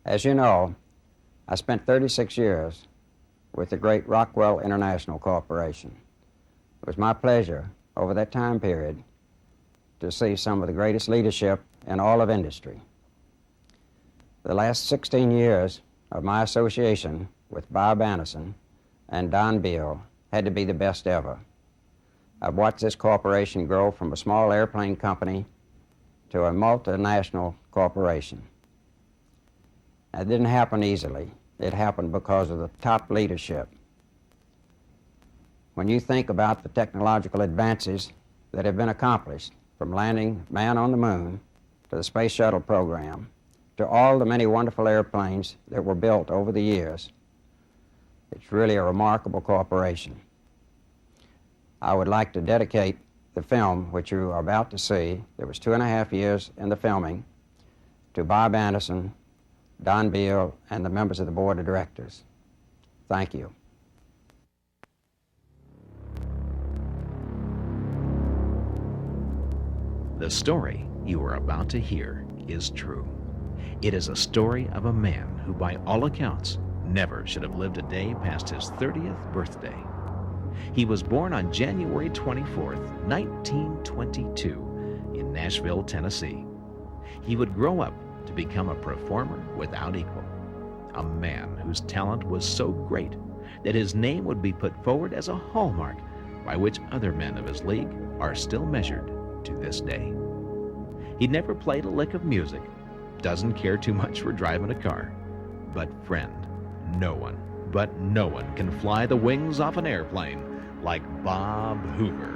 As you know, I spent 36 years with the great Rockwell International Corporation. It was my pleasure over that time period to see some of the greatest leadership in all of industry. The last 16 years of my association with Bob Anderson and Don Beal had to be the best ever. I've watched this corporation grow from a small airplane company to a multinational corporation. It didn't happen easily. It happened because of the top leadership. When you think about the technological advances that have been accomplished, from landing man on the moon to the space shuttle program, to all the many wonderful airplanes that were built over the years, it's really a remarkable corporation. I would like to dedicate the film, which you are about to see, there was 2.5 years in the filming, to Bob Anderson, Don Beal, and the members of the board of directors. Thank you. The story you are about to hear is true. It is a story of a man who, by all accounts, never should have lived a day past his 30th birthday. He was born on January 24th, 1922, in Nashville, Tennessee. He would grow up to become a performer without equal, a man whose talent was so great that his name would be put forward as a hallmark by which other men of his league are still measured to this day. He never played a lick of music, doesn't care too much for driving a car, but friend, no one can fly the wings off an airplane like Bob Hoover.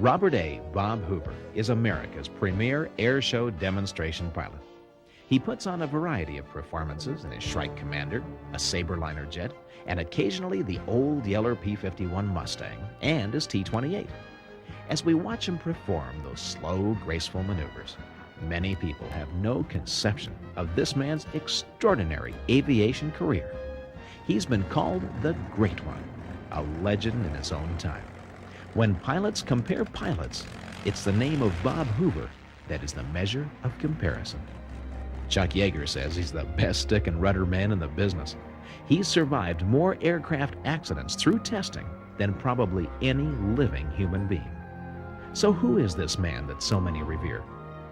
Robert A. Bob Hoover is America's premier air show demonstration pilot. He puts on a variety of performances in his Shrike Commander, a Saberliner jet, and occasionally the old Yeller P-51 Mustang and his T-28. As we watch him perform those slow, graceful maneuvers, many people have no conception of this man's extraordinary aviation career. He's been called the Great One, a legend in his own time. When pilots compare pilots, it's the name of Bob Hoover that is the measure of comparison. Chuck Yeager says he's the best stick and rudder man in the business. He's survived more aircraft accidents through testing than probably any living human being. So who is this man that so many revere?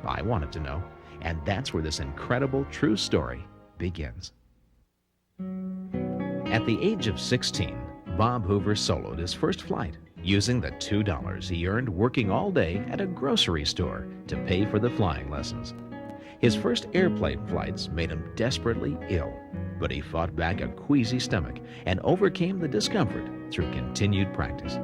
I wanted to know, and that's where this incredible true story begins. At the age of 16, Bob Hoover soloed his first flight, using the $2 he earned working all day at a grocery store to pay for the flying lessons. His first airplane flights made him desperately ill, but he fought back a queasy stomach and overcame the discomfort through continued practice.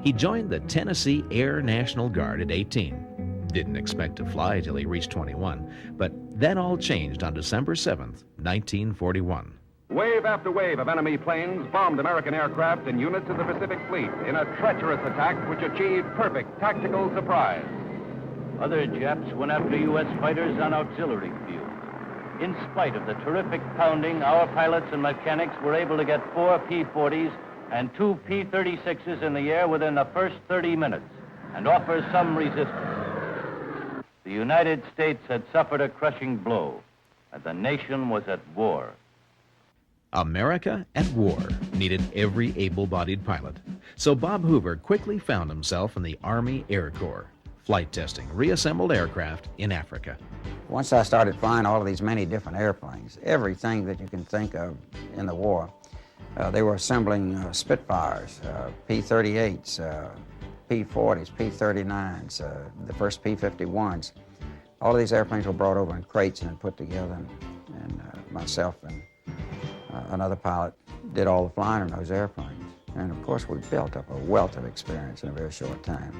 He joined the Tennessee Air National Guard at 18. Didn't expect to fly till he reached 21, but that all changed on December 7th, 1941. Wave after wave of enemy planes bombed American aircraft and units of the Pacific Fleet in a treacherous attack which achieved perfect tactical surprise. Other Japs went after U.S. fighters on auxiliary fields. In spite of the terrific pounding, our pilots and mechanics were able to get 4 P-40s and 2 P-36s in the air within the first 30 minutes and offer some resistance. The United States had suffered a crushing blow, and the nation was at war. America at war needed every able-bodied pilot, so Bob Hoover quickly found himself in the Army Air Corps, flight testing reassembled aircraft in Africa. Once I started flying all of these many different airplanes, everything that you can think of in the war, they were assembling Spitfires, P-38s, P-40s, P-39s, the first P-51s. All of these airplanes were brought over in crates and put together, and myself and another pilot did all the flying in those airplanes. And of course, we built up a wealth of experience in a very short time.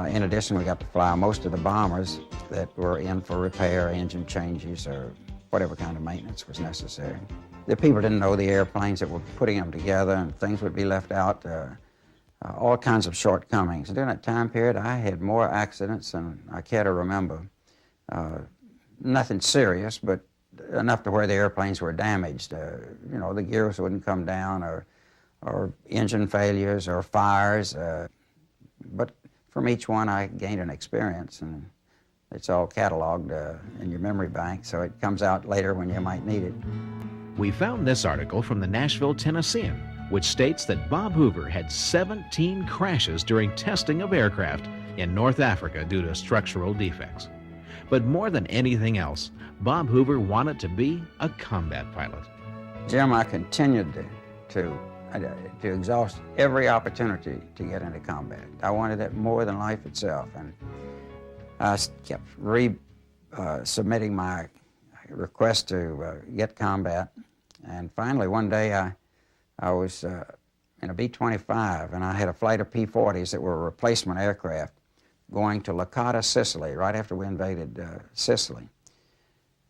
In addition, we got to fly most of the bombers that were in for repair, engine changes, or whatever kind of maintenance was necessary. The people didn't know the airplanes that were putting them together, and things would be left out, all kinds of shortcomings. During that time period, I had more accidents than I care to remember. Nothing serious, but enough to where the airplanes were damaged. You know, the gears wouldn't come down, or engine failures, or fires. But from each one, I gained an experience, and it's all cataloged in your memory bank, so it comes out later when you might need it. We found this article from the Nashville Tennessean, which states that Bob Hoover had 17 crashes during testing of aircraft in North Africa due to structural defects. But more than anything else, Bob Hoover wanted to be a combat pilot. Jim, I continued to exhaust every opportunity to get into combat. I wanted it more than life itself, and I kept submitting my request to get combat. And finally, one day, I was in a B-25, and I had a flight of P-40s that were replacement aircraft going to Licata, Sicily, right after we invaded Sicily.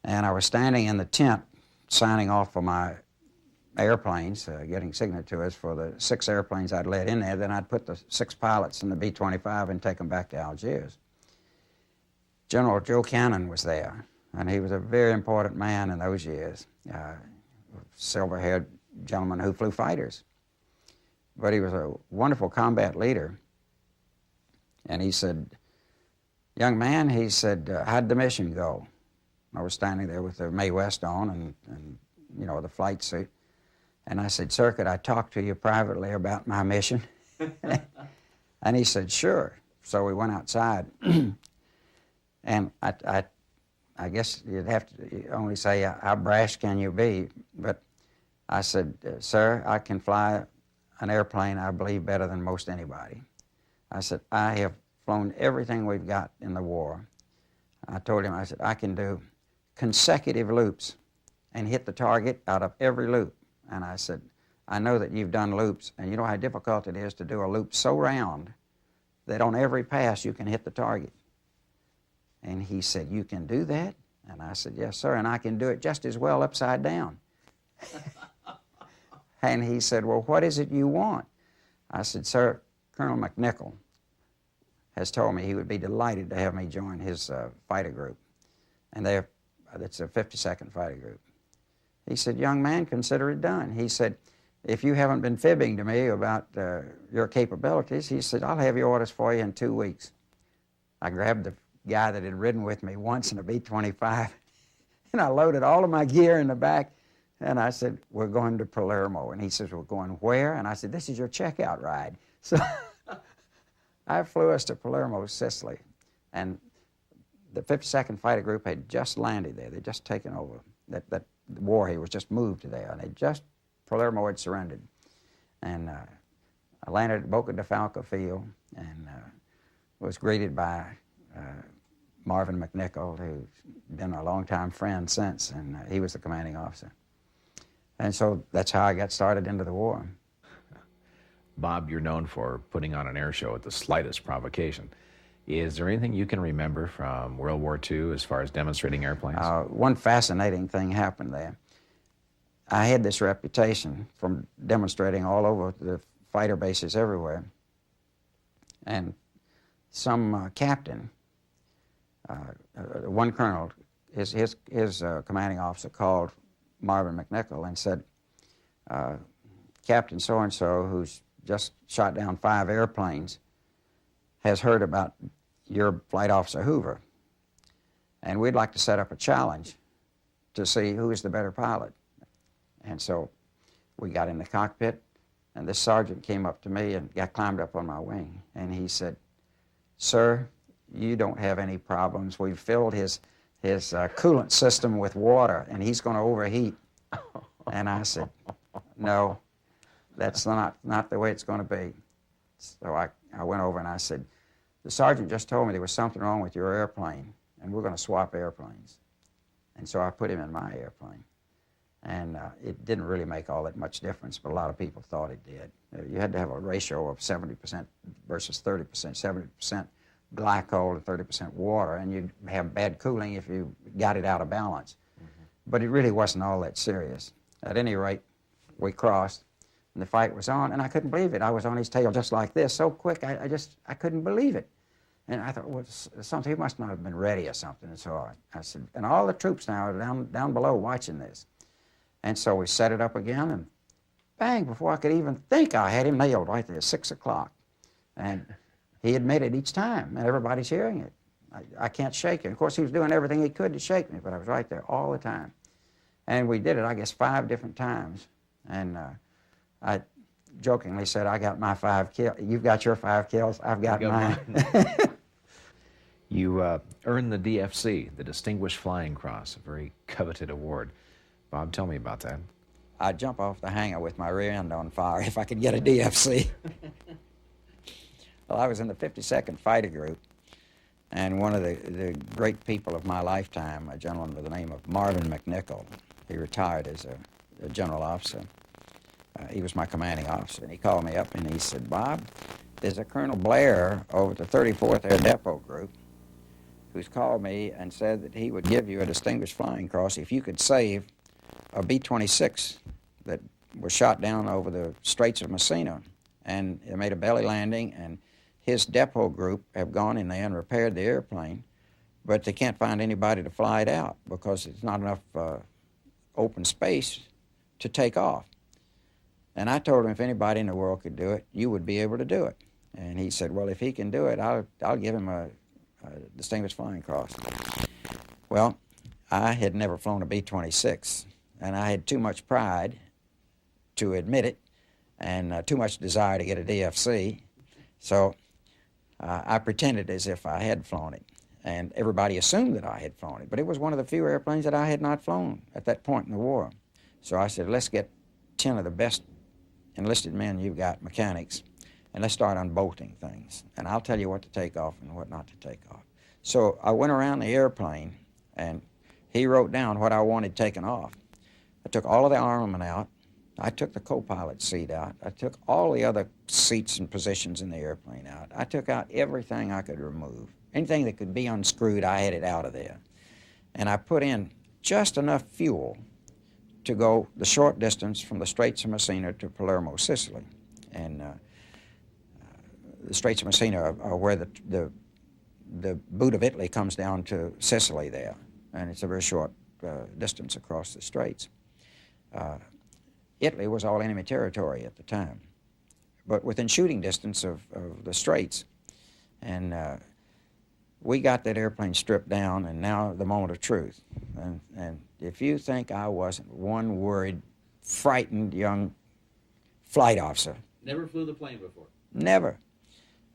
And I was standing in the tent signing off for my airplanes, getting signatures for the 6 airplanes I'd let in there. Then I'd put the 6 pilots in the B-25 and take them back to Algiers. General Joe Cannon was there, and he was a very important man in those years, silver-haired gentleman who flew fighters. But he was a wonderful combat leader. And he said, "Young man," he said, "how'd the mission go?" I was standing there with the Mae West on and you know, the flight suit. And I said, "Sir, could I talk to you privately about my mission?" And he said, "Sure." So we went outside. And I guess you'd have to only say, how brash can you be? But I said, "Sir, I can fly an airplane, I believe, better than most anybody." I said, "I have flown everything we've got in the war." I told him, I said, "I can do consecutive loops and hit the target out of every loop." And I said, "I know that you've done loops, and you know how difficult it is to do a loop so round that on every pass you can hit the target." And he said, "You can do that?" And I said, "Yes, sir, and I can do it just as well upside down." And he said, "Well, what is it you want?" I said, "Sir, Colonel McNichol has told me he would be delighted to have me join his fighter group. And it's a 52nd Fighter Group." He said, "Young man, consider it done." He said, "If you haven't been fibbing to me about your capabilities," he said, "I'll have your orders for you in 2 weeks." I grabbed the guy that had ridden with me once in a B-25, and I loaded all of my gear in the back, and I said, "We're going to Palermo." And he says, "We're going where?" And I said, "This is your checkout ride." So I flew us to Palermo, Sicily, and the 52nd Fighter Group had just landed there. They'd just taken over. That war here was just moved to there, and Palermo had surrendered. And I landed at Boca de Falco Field and was greeted by Marvin McNichol, who's been a longtime friend since, and he was the commanding officer. And so that's how I got started into the war. Bob, you're known for putting on an air show at the slightest provocation. Is there anything you can remember from World War II as far as demonstrating airplanes? One fascinating thing happened there. I had this reputation from demonstrating all over the fighter bases everywhere. And some captain, one colonel, his commanding officer called Marvin McNichol and said, "Captain so-and-so, who's just shot down 5 airplanes, has heard about your flight officer Hoover, and we'd like to set up a challenge to see who is the better pilot." And so we got in the cockpit, and this sergeant came up to me and climbed up on my wing, and he said, "Sir, you don't have any problems. We've filled his coolant system with water, and he's going to overheat." And I said, "No, that's not the way it's going to be." So I went over and I said, "The sergeant just told me there was something wrong with your airplane, and we're going to swap airplanes." And so I put him in my airplane. And it didn't really make all that much difference, but a lot of people thought it did. You had to have a ratio of 70% versus 30%, 70% glycol and 30% water, and you'd have bad cooling if you got it out of balance. But it really wasn't all that serious. At any rate, we crossed, and the fight was on, and I couldn't believe it. I was on his tail just like this, so quick, I couldn't believe it. And I thought, well, something, he must not have been ready or something. And so I said, and all the troops now are down below watching this. And so we set it up again, and bang, before I could even think, I had him nailed right there, 6 o'clock. And he admitted each time, and everybody's hearing it. I can't shake him. Of course, he was doing everything he could to shake me, but I was right there all the time. And we did it, I guess, 5 different times. And I jokingly said, I got my 5 kills. You've got your 5 kills, I've got mine. You earned the DFC, the Distinguished Flying Cross, a very coveted award. Bob, tell me about that. I'd jump off the hangar with my rear end on fire if I could get a DFC. Well, I was in the 52nd Fighter Group, and one of the great people of my lifetime, a gentleman by the name of Marvin McNichol, he retired as a general officer. He was my commanding officer, and he called me up and he said, Bob, there's a Colonel Blair over at the 34th Air Depot Group who's called me and said that he would give you a Distinguished Flying Cross if you could save a B-26 that was shot down over the Straits of Messina. And it made a belly landing, and his depot group have gone in there and repaired the airplane, but they can't find anybody to fly it out because there's not enough open space to take off. And I told him if anybody in the world could do it, you would be able to do it. And he said, well, if he can do it, I'll give him a Distinguished Flying Cross. Well, I had never flown a B-26, and I had too much pride to admit it, and too much desire to get a DFC. So I pretended as if I had flown it, and everybody assumed that I had flown it. But it was one of the few airplanes that I had not flown at that point in the war. So I said, let's get 10 of the best enlisted men you've got, mechanics, and let's start unbolting things. And I'll tell you what to take off and what not to take off. So I went around the airplane, and he wrote down what I wanted taken off. I took all of the armament out. I took the co-pilot seat out. I took all the other seats and positions in the airplane out. I took out everything I could remove. Anything that could be unscrewed, I had it out of there. And I put in just enough fuel to go the short distance from the Straits of Messina to Palermo, Sicily. And the Straits of Messina are where the boot of Italy comes down to Sicily there. And it's a very short distance across the Straits. Italy was all enemy territory at the time, but within shooting distance of the Straits. And we got that airplane stripped down, and now the moment of truth. And if you think I wasn't one worried, frightened young flight officer. Never flew the plane before? Never.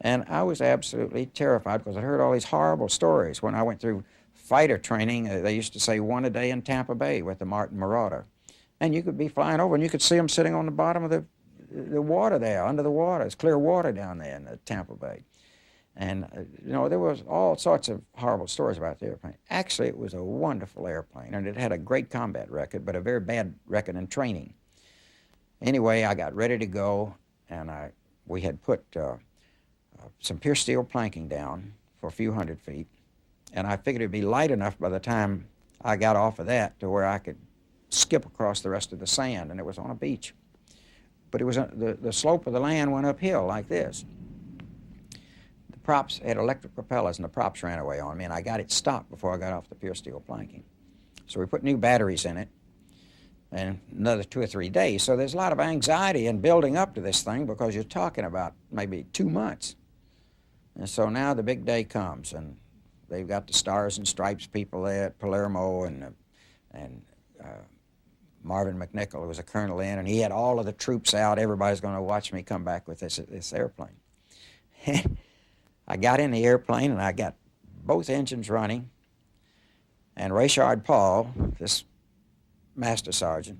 And I was absolutely terrified because I heard all these horrible stories. When I went through fighter training, they used to say 1 a day in Tampa Bay with the Martin Marauder. And you could be flying over, and you could see them sitting on the bottom of the water there, under the water. It's clear water down there in the Tampa Bay. And, you know, there was all sorts of horrible stories about the airplane. Actually, it was a wonderful airplane, and it had a great combat record, but a very bad record in training. Anyway, I got ready to go, and we had put some pierced steel planking down for a few hundred feet, and I figured it'd be light enough by the time I got off of that to where I could skip across the rest of the sand, and it was on a beach. But it was the slope of the land went uphill like this. The props had electric propellers, and the props ran away on me, and I got it stopped before I got off the pierced steel planking. So we put new batteries in it, and another 2 or 3 days. So there's a lot of anxiety in building up to this thing because you're talking about maybe 2 months. And so now the big day comes, and they've got the Stars and Stripes people there at Palermo, and Marvin McNichol, who was a colonel then, and he had all of the troops out. Everybody's going to watch me come back with this airplane. I got in the airplane, and I got both engines running, and Rayshard Paul, this master sergeant,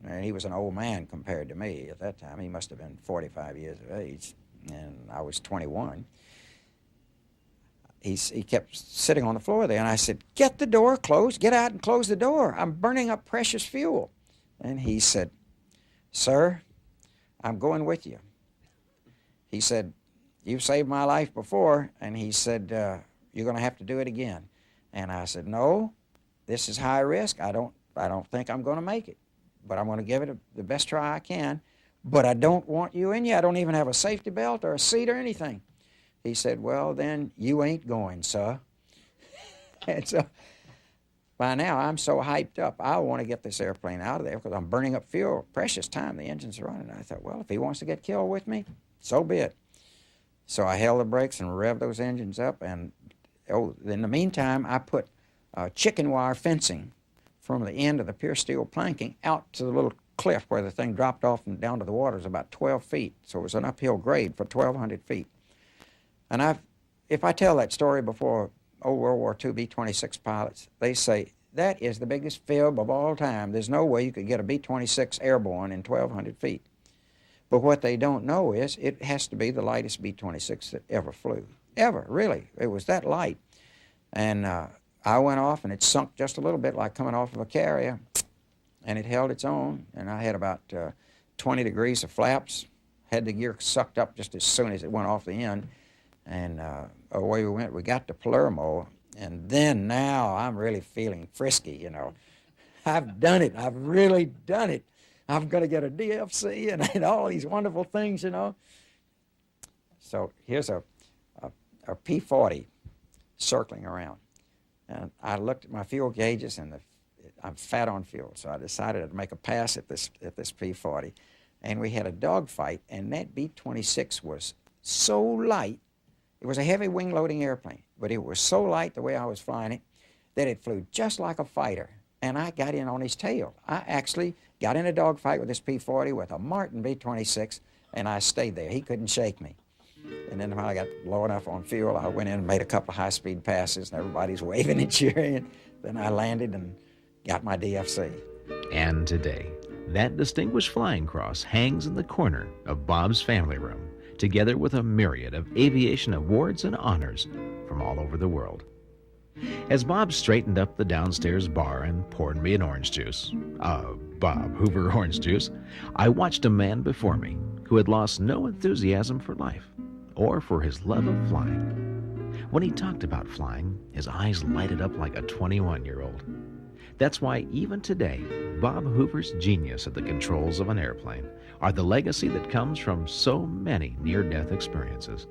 and he was an old man compared to me at that time. He must have been 45 years of age, and I was 21. He kept sitting on the floor there, and I said, get the door closed, get out and close the door. I'm burning up precious fuel. And he said, sir, I'm going with you. He said, you've saved my life before, and he said, you're going to have to do it again. And I said, no, this is high risk. I don't I don't think I'm going to make it, but I'm going to give it the best try I can. But I don't want you in here. I don't even have a safety belt or a seat or anything. He said, well, then you ain't going, sir. And so by now I'm so hyped up, I want to get this airplane out of there because I'm burning up fuel, precious time, the engines are running. I thought, well, if he wants to get killed with me, so be it. So I held the brakes and revved those engines up, and in the meantime, I put chicken wire fencing from the end of the pure steel planking out to the little cliff where the thing dropped off and down to the water. It was about 12 feet, so it was an uphill grade for 1,200 feet. And if I tell that story before old World War II B-26 pilots, they say, that is the biggest fib of all time. There's no way you could get a B-26 airborne in 1,200 feet. But what they don't know is it has to be the lightest B-26 that ever flew. Ever, really. It was that light. And I went off, and it sunk just a little bit like coming off of a carrier, and it held its own. And I had about 20 degrees of flaps, had the gear sucked up just as soon as it went off the end. And away we went. We got to Palermo, and then now I'm really feeling frisky, you know. I've done it. I've really done it. I'm going to get a DFC and all these wonderful things, you know. So here's a P-40 circling around. And I looked at my fuel gauges, and I'm fat on fuel, so I decided to make a pass at this P-40. And we had a dogfight, and that B-26 was so light. It was a heavy wing-loading airplane, but it was so light the way I was flying it that it flew just like a fighter, and I got in on his tail. I actually got in a dogfight with this P-40 with a Martin B-26, and I stayed there. He couldn't shake me. And then when I got low enough on fuel, I went in and made a couple of high-speed passes, and everybody's waving and cheering. Then I landed and got my DFC. And today, that distinguished flying cross hangs in the corner of Bob's family room, together with a myriad of aviation awards and honors from all over the world. As Bob straightened up the downstairs bar and poured me an orange juice, Bob Hoover orange juice, I watched a man before me who had lost no enthusiasm for life or for his love of flying. When he talked about flying, his eyes lighted up like a 21-year-old. That's why even today, Bob Hoover's genius at the controls of an airplane are the legacy that comes from so many near-death experiences.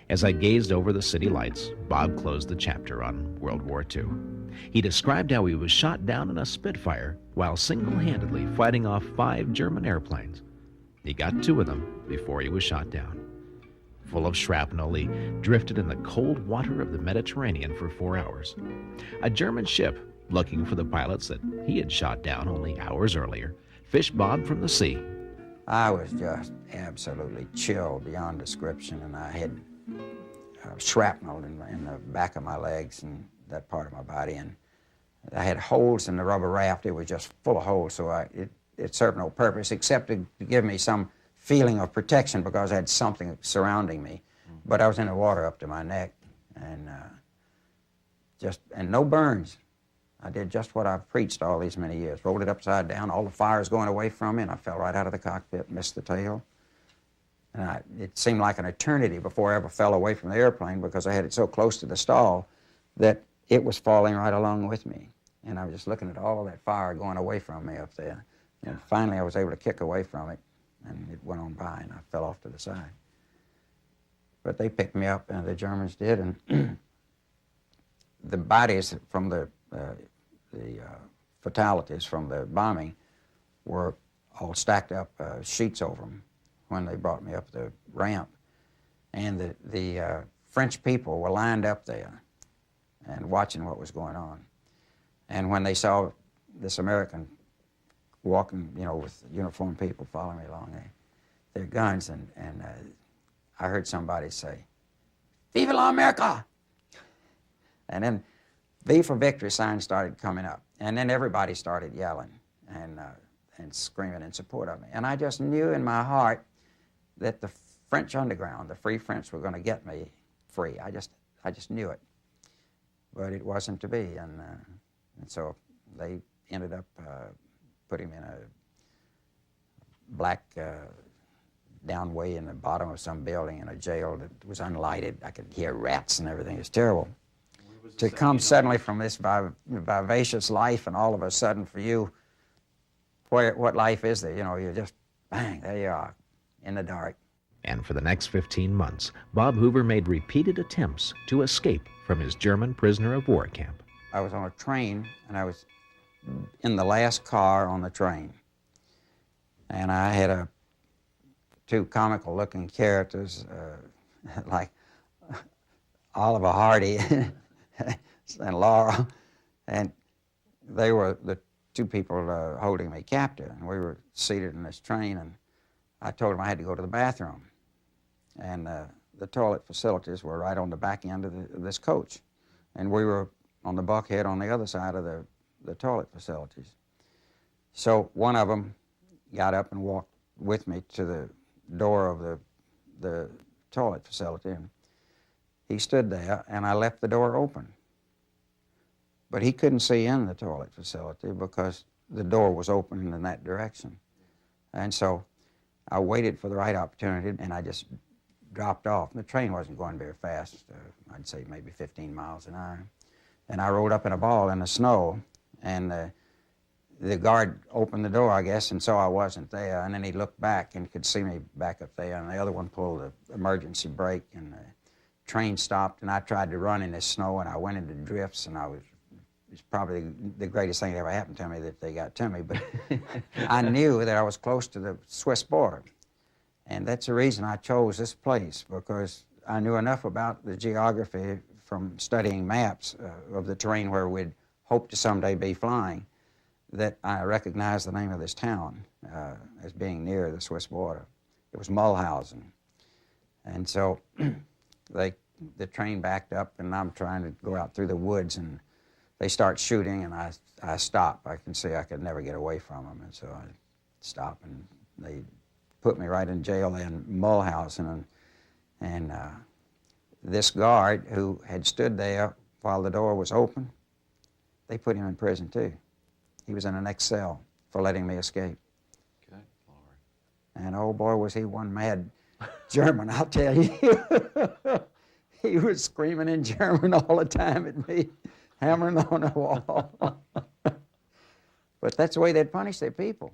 As I gazed over the city lights, Bob closed the chapter on World War II. He described how he was shot down in a Spitfire while single-handedly fighting off 5 German airplanes. He got 2 of them before he was shot down. Full of shrapnel, he drifted in the cold water of the Mediterranean for 4 hours. A German ship, looking for the pilots that he had shot down only hours earlier, fished Bob from the sea. I was just absolutely chilled beyond description, and I had shrapnel in the back of my legs and that part of my body, and I had holes in the rubber raft. It was just full of holes, so it served no purpose except to give me some feeling of protection because I had something surrounding me. But I was in the water up to my neck, and no burns. I did just what I've preached all these many years. Rolled it upside down, all the fire's going away from me, and I fell right out of the cockpit, missed the tail. And it seemed like an eternity before I ever fell away from the airplane because I had it so close to the stall that it was falling right along with me. And I was just looking at all that fire going away from me up there. And finally I was able to kick away from it, and it went on by, and I fell off to the side. But they picked me up, and the Germans did, and the bodies from the fatalities from the bombing were all stacked up, sheets over them, when they brought me up the ramp. And the French people were lined up there and watching what was going on. And when they saw this American walking, with uniformed people following me along, their guns, and I heard somebody say, "Viva la America!" And then V for Victory signs started coming up. And then everybody started yelling and screaming in support of me. And I just knew in my heart that the French underground, the Free French, were going to get me free. I just knew it. But it wasn't to be. And so they ended up putting me in a black downway in the bottom of some building in a jail that was unlighted. I could hear rats and everything. It was terrible. to come suddenly from this vivacious life, and all of a sudden for you, what life is there? You know, you're just, bang, there you are, in the dark. And for the next 15 months, Bob Hoover made repeated attempts to escape from his German prisoner of war camp. I was on a train, and I was in the last car on the train. And I had two comical-looking characters, like Oliver Hardy and Laura, and they were the two people holding me captive. And we were seated in this train, and I told them I had to go to the bathroom. And the toilet facilities were right on the back end of this coach. And we were on the bulkhead on the other side of the toilet facilities. So one of them got up and walked with me to the door of the toilet facility, and he stood there, and I left the door open. But he couldn't see in the toilet facility because the door was open in that direction. And so I waited for the right opportunity, and I just dropped off. The train wasn't going very fast, I'd say maybe 15 miles an hour. And I rolled up in a ball in the snow, and the guard opened the door, I guess, and saw I wasn't there. And then he looked back and could see me back up there, and the other one pulled the emergency brake, and the train stopped, and I tried to run in the snow, and I went into drifts, and it's probably the greatest thing that ever happened to me that they got to me. But I knew that I was close to the Swiss border. And that's the reason I chose this place, because I knew enough about the geography from studying maps of the terrain where we'd hope to someday be flying, that I recognized the name of this town as being near the Swiss border. It was Mulhausen. And so the train backed up, and I'm trying to go out through the woods, and they start shooting, and I stop. I can see I could never get away from them, and so I stop, and they put me right in jail in Mulhausen. And this guard who had stood there while the door was open, they put him in prison too. He was in the next cell for letting me escape. Good Lord. And oh boy, was he one mad German, I'll tell you. He was screaming in German all the time at me, hammering on the wall. But that's the way they'd punish their people.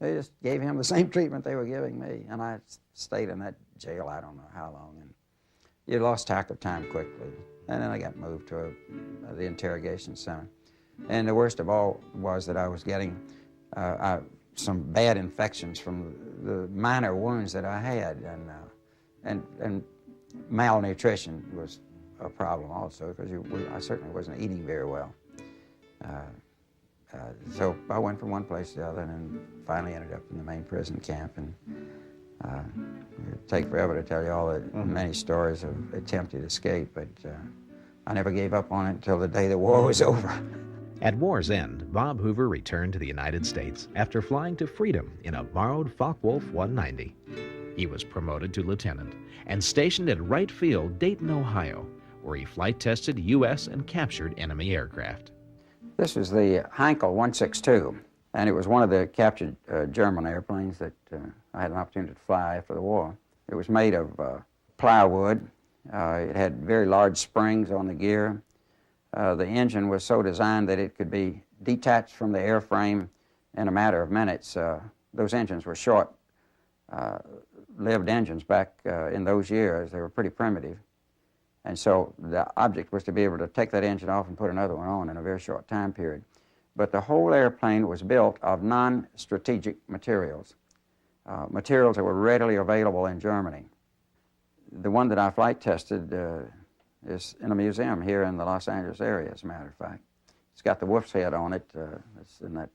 They just gave him the same treatment they were giving me. And I stayed in that jail I don't know how long. And you lost track of time quickly. And then I got moved to the interrogation center. And the worst of all was that I was getting some bad infections from the minor wounds that I had. And malnutrition was a problem also, because I certainly wasn't eating very well. So I went from one place to the other, and then finally ended up in the main prison camp. And it would take forever to tell you all the many stories of attempted escape, but I never gave up on it until the day the war was over. At war's end, Bob Hoover returned to the United States after flying to freedom in a borrowed Focke-Wulf 190. He was promoted to lieutenant and stationed at Wright Field, Dayton, Ohio, where he flight tested U.S. and captured enemy aircraft. This was the Heinkel 162, and it was one of the captured German airplanes that I had an opportunity to fly after the war. It was made of plywood. It had very large springs on the gear. The engine was so designed that it could be detached from the airframe in a matter of minutes. Those engines were short-lived engines back in those years. They were pretty primitive. And so the object was to be able to take that engine off and put another one on in a very short time period. But the whole airplane was built of non-strategic materials, materials that were readily available in Germany. The one that I flight tested is in a museum here in the Los Angeles area, as a matter of fact. It's got the wolf's head on it. It's in that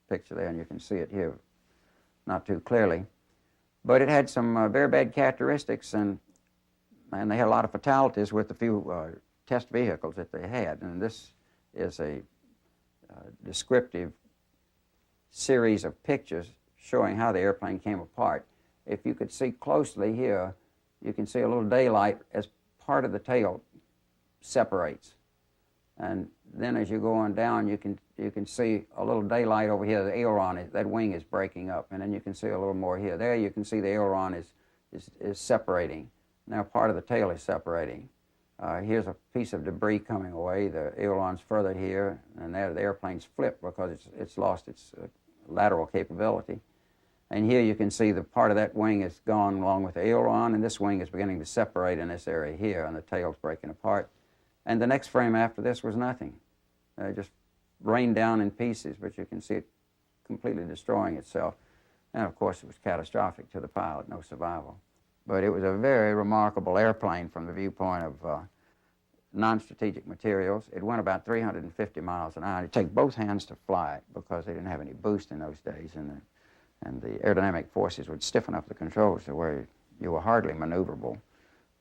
picture there, and you can see it here not too clearly. But it had some very bad characteristics, and they had a lot of fatalities with the few test vehicles that they had. And this is a descriptive series of pictures showing how the airplane came apart. If you could see closely here, you can see a little daylight as part of the tail separates. And then as you go on down, you can see a little daylight over here. The aileron, that wing is breaking up, and then you can see a little more here. There you can see the aileron is separating. Now part of the tail is separating. Here's a piece of debris coming away. The aileron's further here, and there the airplane's flipped because it's lost its lateral capability. And here you can see the part of that wing is gone along with the aileron, and this wing is beginning to separate in this area here, and the tail's breaking apart. And the next frame after this was nothing. It just rained down in pieces, but you can see it completely destroying itself. And of course it was catastrophic to the pilot, no survival. But it was a very remarkable airplane from the viewpoint of non-strategic materials. It went about 350 miles an hour. It'd take both hands to fly it because they didn't have any boost in those days, and the aerodynamic forces would stiffen up the controls to where you were hardly maneuverable.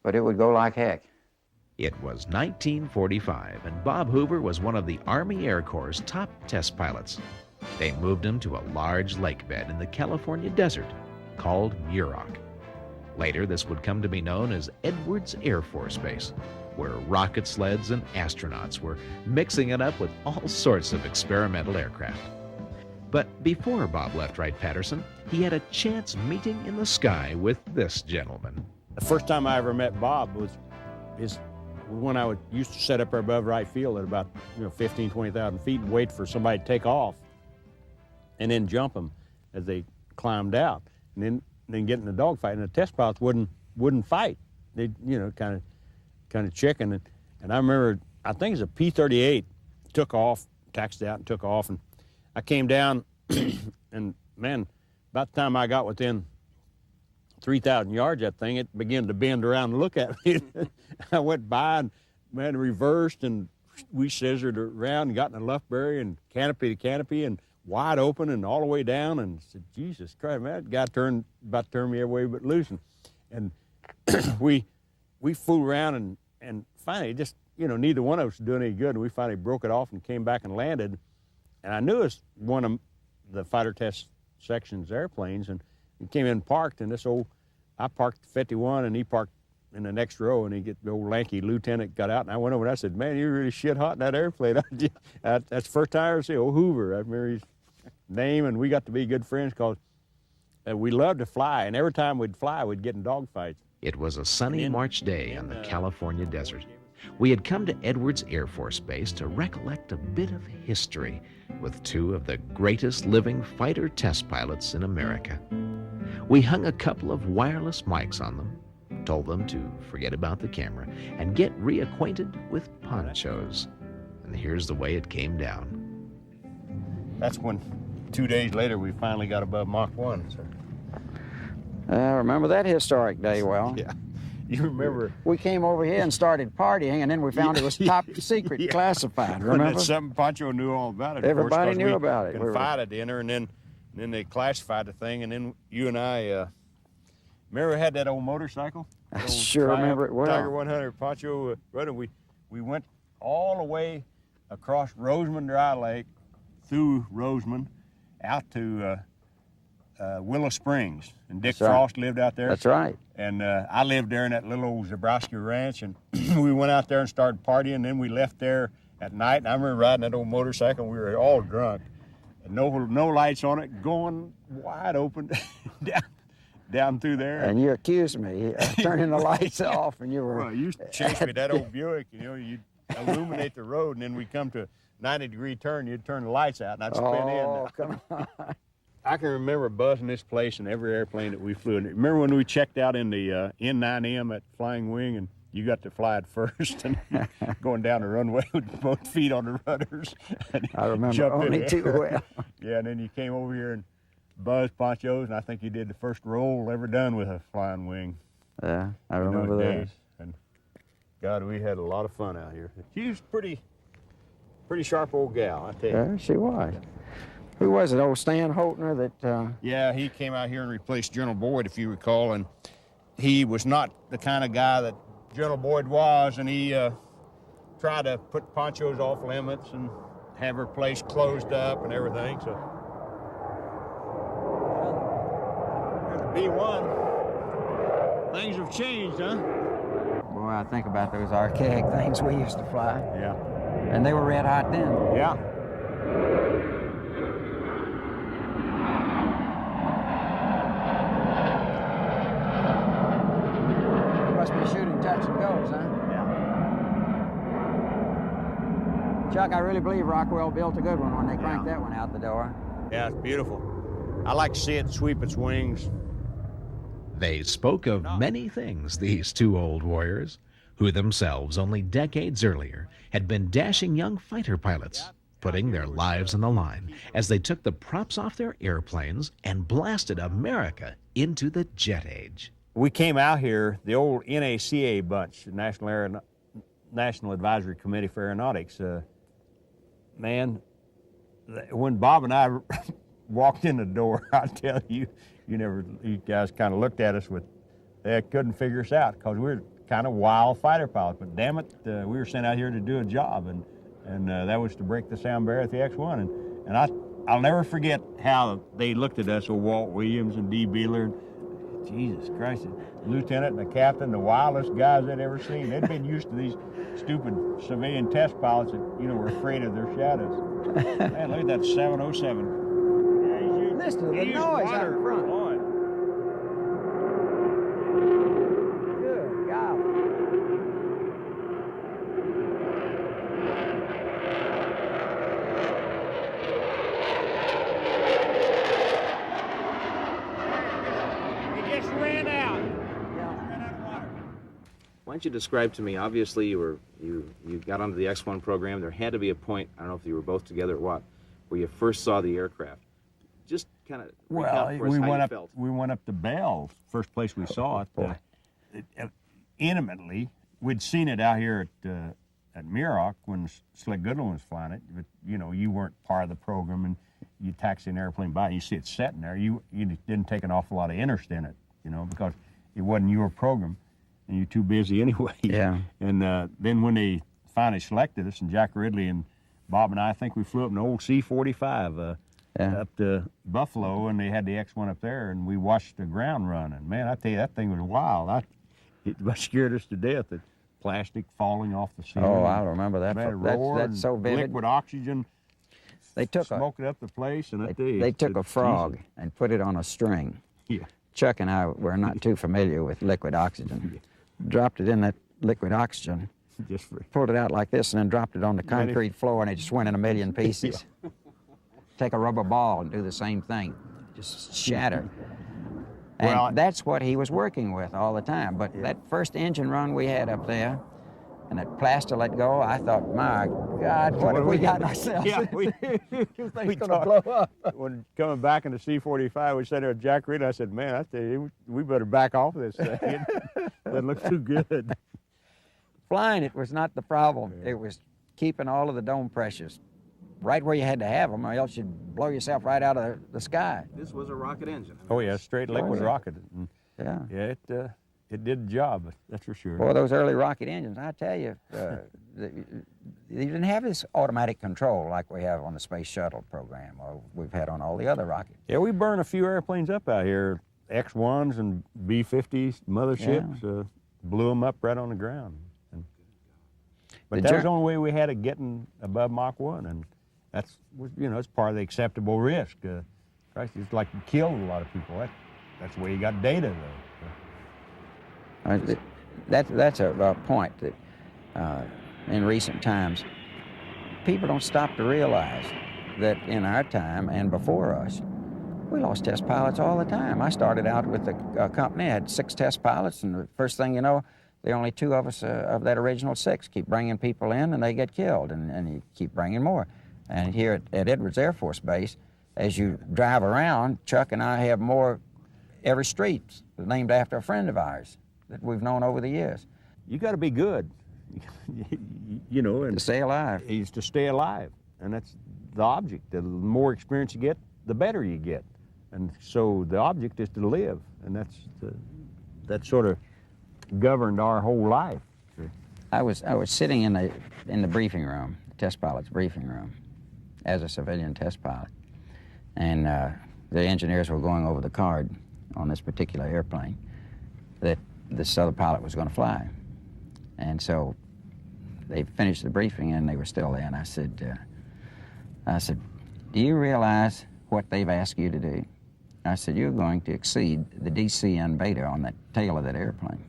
But it would go like heck. It was 1945, and Bob Hoover was one of the Army Air Corps' top test pilots. They moved him to a large lake bed in the California desert called Muroc. Later, this would come to be known as Edwards Air Force Base, where rocket sleds and astronauts were mixing it up with all sorts of experimental aircraft. But before Bob left Wright-Patterson, he had a chance meeting in the sky with this gentleman. The first time I ever met Bob was when I used to set up there above right field at about 15, 20,000 feet and wait for somebody to take off and then jump them as they climbed out, and then get in a dogfight. And the test pilots wouldn't fight. They kind of chicken. And I remember, I think it was a P-38 took off, taxied out and took off, and I came down, and man, about the time I got within 3,000 yards of that thing, it began to bend around and look at me. I went by and, man, reversed, and we scissored around and got in a luftberry and canopy to canopy and wide open and all the way down, and said, Jesus Christ, man, that guy about to turn me every way but loose. And we fooled around, and finally, just, neither one of us was doing any good, and we finally broke it off and came back and landed. And I knew it was one of the fighter test section's airplanes, and he came in and parked, and I parked 51, and he parked in the next row, and the old lanky lieutenant got out, and I went over and I said, man, you're really shit hot in that airplane. That's the first time I ever see old Hoover. I remember his name, and we got to be good friends because we loved to fly, and every time we'd fly, we'd get in dogfights. It was a sunny March day on the California desert. We had come to Edwards Air Force Base to recollect a bit of history with two of the greatest living fighter test pilots in America. We hung a couple of wireless mics on them, told them to forget about the camera and get reacquainted with Ponchos. And here's the way it came down. That's when 2 days later we finally got above Mach 1. So. I remember that historic day well. Yeah. You remember? We came over here and started partying, and then we found it was top secret, classified, remember? That's something Poncho knew all about it. Everybody knew about it. We confided in her, and then they classified the thing, and then you and I, remember we had that old motorcycle? I sure remember it well. Tiger 100, Poncho rode it. We went all the way across Roseman Dry Lake, through Roseman, out to Willow Springs, and Dick Frost lived out there. That's right. And I lived there in that little old Zabrowski ranch, and we went out there and started partying, and then we left there at night, and I remember riding that old motorcycle, and we were all drunk, and no lights on it, going wide open down through there. And you accused me of turning the lights off, and you were... Well, you chased me, that old Buick, you'd illuminate the road, and then we'd come to a 90-degree turn, you'd turn the lights out, and I'd spin in. Oh, come on. I can remember buzzing this place in every airplane that we flew in. Remember when we checked out in the N9M at Flying Wing, and you got to fly it first, and going down the runway with both feet on the rudders. I remember only too well. Yeah, and then you came over here and buzzed Ponchos, and I think you did the first roll ever done with a Flying Wing. Yeah, I remember that. Days. And God, we had a lot of fun out here. She was pretty sharp old gal, I tell you. Yeah, she was. Who was it, old Stan Holtner that... Yeah, he came out here and replaced General Boyd, if you recall, and he was not the kind of guy that General Boyd was, and he tried to put Ponchos off limits and have her place closed up and everything, so... There's a B-1. Things have changed, huh? Boy, I think about those archaic things we used to fly. Yeah. And they were red hot then. Yeah. Must be shooting touch and goes, huh? Yeah. Chuck, I really believe Rockwell built a good one when they cranked Yeah. that one out the door. Yeah, it's beautiful. I like to see it sweep its wings. They spoke of many things, these two old warriors, who themselves only decades earlier had been dashing young fighter pilots, putting their lives on the line as they took the props off their airplanes and blasted America into the jet age. We came out here, the old NACA bunch, National Advisory Committee for Aeronautics. Man, when Bob and I walked in the door, I tell you, you guys kind of looked at us with, they couldn't figure us out because we were kind of wild fighter pilots. But damn it, we were sent out here to do a job, and that was to break the sound barrier at the X-1. And I'll never forget how they looked at us, Walt Williams and D. Beeler. Jesus Christ, the lieutenant and the captain, the wildest guys I'd ever seen. They'd been used to these stupid civilian test pilots that, were afraid of their shadows. Man, look at that 707. Listen to the noise out in front. Good God. It just ran out. Why don't you describe to me, obviously you got onto the X-1 program. There had to be a point, I don't know if you were both together or what, where you first saw the aircraft. Just kind of recount for us how you felt. We went up to Bell, first place we saw it. Intimately, we'd seen it out here at Muroc when Slick Goodwin was flying it, but you weren't part of the program, and you taxi an airplane by and you see it sitting there. You didn't take an awful lot of interest in it, because it wasn't your program, and you're too busy anyway. Yeah. And then when they finally selected us, and Jack Ridley and Bob and I think we flew up an old C-45 up to Buffalo, and they had the X-1 up there, and we watched the ground run. And man, I tell you, that thing was wild. It scared us to death. The plastic falling off the ceiling. Oh, I remember that. Man, roar That's so and vivid. liquid oxygen. They took smoking up the place, and they took a frog and put it on a string. Yeah. Chuck and I were not too familiar with liquid oxygen. Dropped it in that liquid oxygen, Just for, pulled it out like this, and then dropped it on the concrete floor, and it just went in a million pieces. Take a rubber ball and do the same thing, just shatter. And Well, that's what he was working with all the time. But that first engine run we had up there, and that plaster let go, I thought, my God, what have we gotten ourselves Yeah, into? we This thing's gonna thought- blow up. when coming back in the C-45, we sat there with Jack Reed. I said, man, I tell you, we better back off this thing. It doesn't look too good. Flying it was not the problem. It was keeping all of the dome pressures right where you had to have them, or else you'd blow yourself right out of the sky. This was a rocket engine. Oh, yeah, straight liquid yeah. rocket. And, Yeah. yeah, it did the job, that's for sure. Boy, those early rocket engines, I tell you, you didn't have this automatic control like we have on the Space Shuttle program, or we've had on all the other rockets. Yeah, we burned a few airplanes up out here, X-1s and B-50s, motherships, blew them up right on the ground. But that was the only way we had of getting above Mach 1, and that's, it's part of the acceptable risk. Christ, it's like you killed a lot of people. That's the way you got data, though. That's a point that in recent times, people don't stop to realize that in our time and before us, we lost test pilots all the time. I started out with a company, had 6 test pilots, and the first thing you know, the only 2 of us of that original 6 keep bringing people in, and they get killed, and you keep bringing more. And here at Edwards Air Force Base, as you drive around, Chuck and I have more, every street named after a friend of ours that we've known over the years. You got to be good, and To stay alive. is to stay alive, and that's the object. The more experience you get, the better you get, and so the object is to live, and that sort of governed our whole life. I was sitting in the briefing room, the test pilot's briefing room, as a civilian test pilot, and the engineers were going over the card on this particular airplane that this other pilot was going to fly, and so they finished the briefing and they were still there, and I said, do you realize what they've asked you to do? I said, you're going to exceed the DCN beta on that tail of that airplane.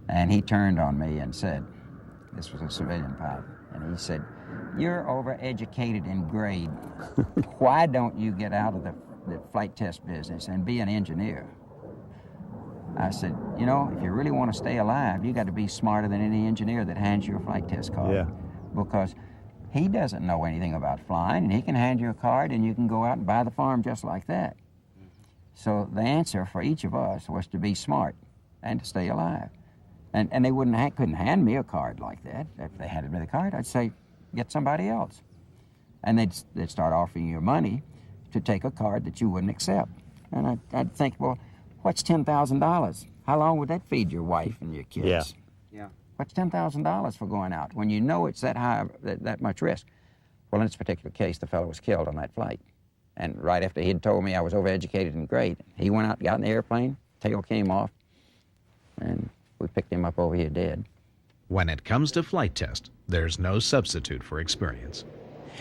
And he turned on me and said, this was a civilian pilot, and he said, you're overeducated in grade. Why don't you get out of the flight test business and be an engineer? I said, you know, if you really want to stay alive, you got to be smarter than any engineer that hands you a flight test card. Yeah. Because he doesn't know anything about flying, and he can hand you a card and you can go out and buy the farm just like that. So the answer for each of us was to be smart and to stay alive. And they couldn't hand me a card like that. If they handed me the card, I'd say, get somebody else. And they'd start offering you money to take a card that you wouldn't accept. And I'd think, well, what's $10,000? How long would that feed your wife and your kids? Yeah. Yeah. What's $10,000 for going out when you know it's that high, that much risk? Well, in this particular case, the fellow was killed on that flight. And right after he'd told me I was overeducated and great, he went out, got in the airplane, tail came off, and we picked him up over here dead. When it comes to flight test, there's no substitute for experience.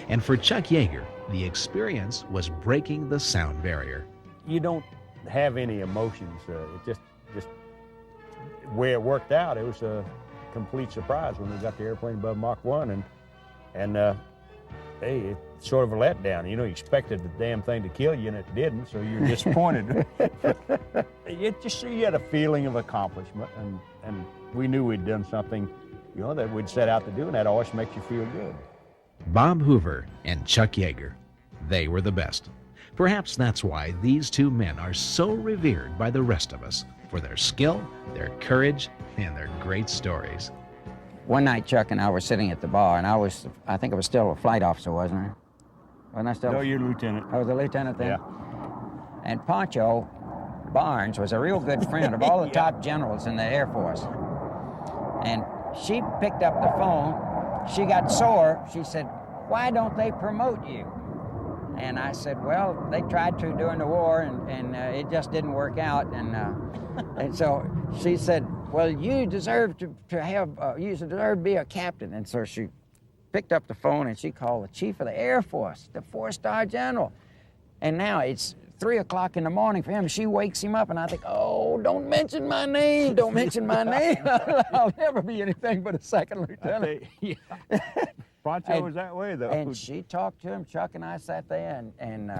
And for Chuck Yeager, the experience was breaking the sound barrier. You don't have any emotions. It just the way it worked out, it was a complete surprise when we got the airplane above Mach 1, and hey, it's sort of a letdown. You know, you expected the damn thing to kill you, and it didn't, so you're disappointed. You had a feeling of accomplishment, and we knew we'd done something, you know, that we'd set out to do, and that always makes you feel good. Bob Hoover and Chuck Yeager, they were the best. Perhaps that's why these two men are so revered by the rest of us, for their skill, their courage, and their great stories. One night, Chuck and I were sitting at the bar, and I think I was still a flight officer, wasn't I? Wasn't I still? No, you're lieutenant. I was a lieutenant then? Yeah. And Poncho Barnes was a real good friend of all the top generals in the Air Force. And she picked up the phone. She got sore. She said, why don't they promote you? And I said, well, they tried to during the war, and it just didn't work out. And so she said, well, you deserve to be a captain. And so she picked up the phone and she called the chief of the Air Force, the 4-star general. And now it's 3 o'clock in the morning for him. She wakes him up, and I think, oh, don't mention my name. Don't mention my name. I'll never be anything but a second lieutenant. Poncho was that way, though. And she talked to him. Chuck and I sat there, and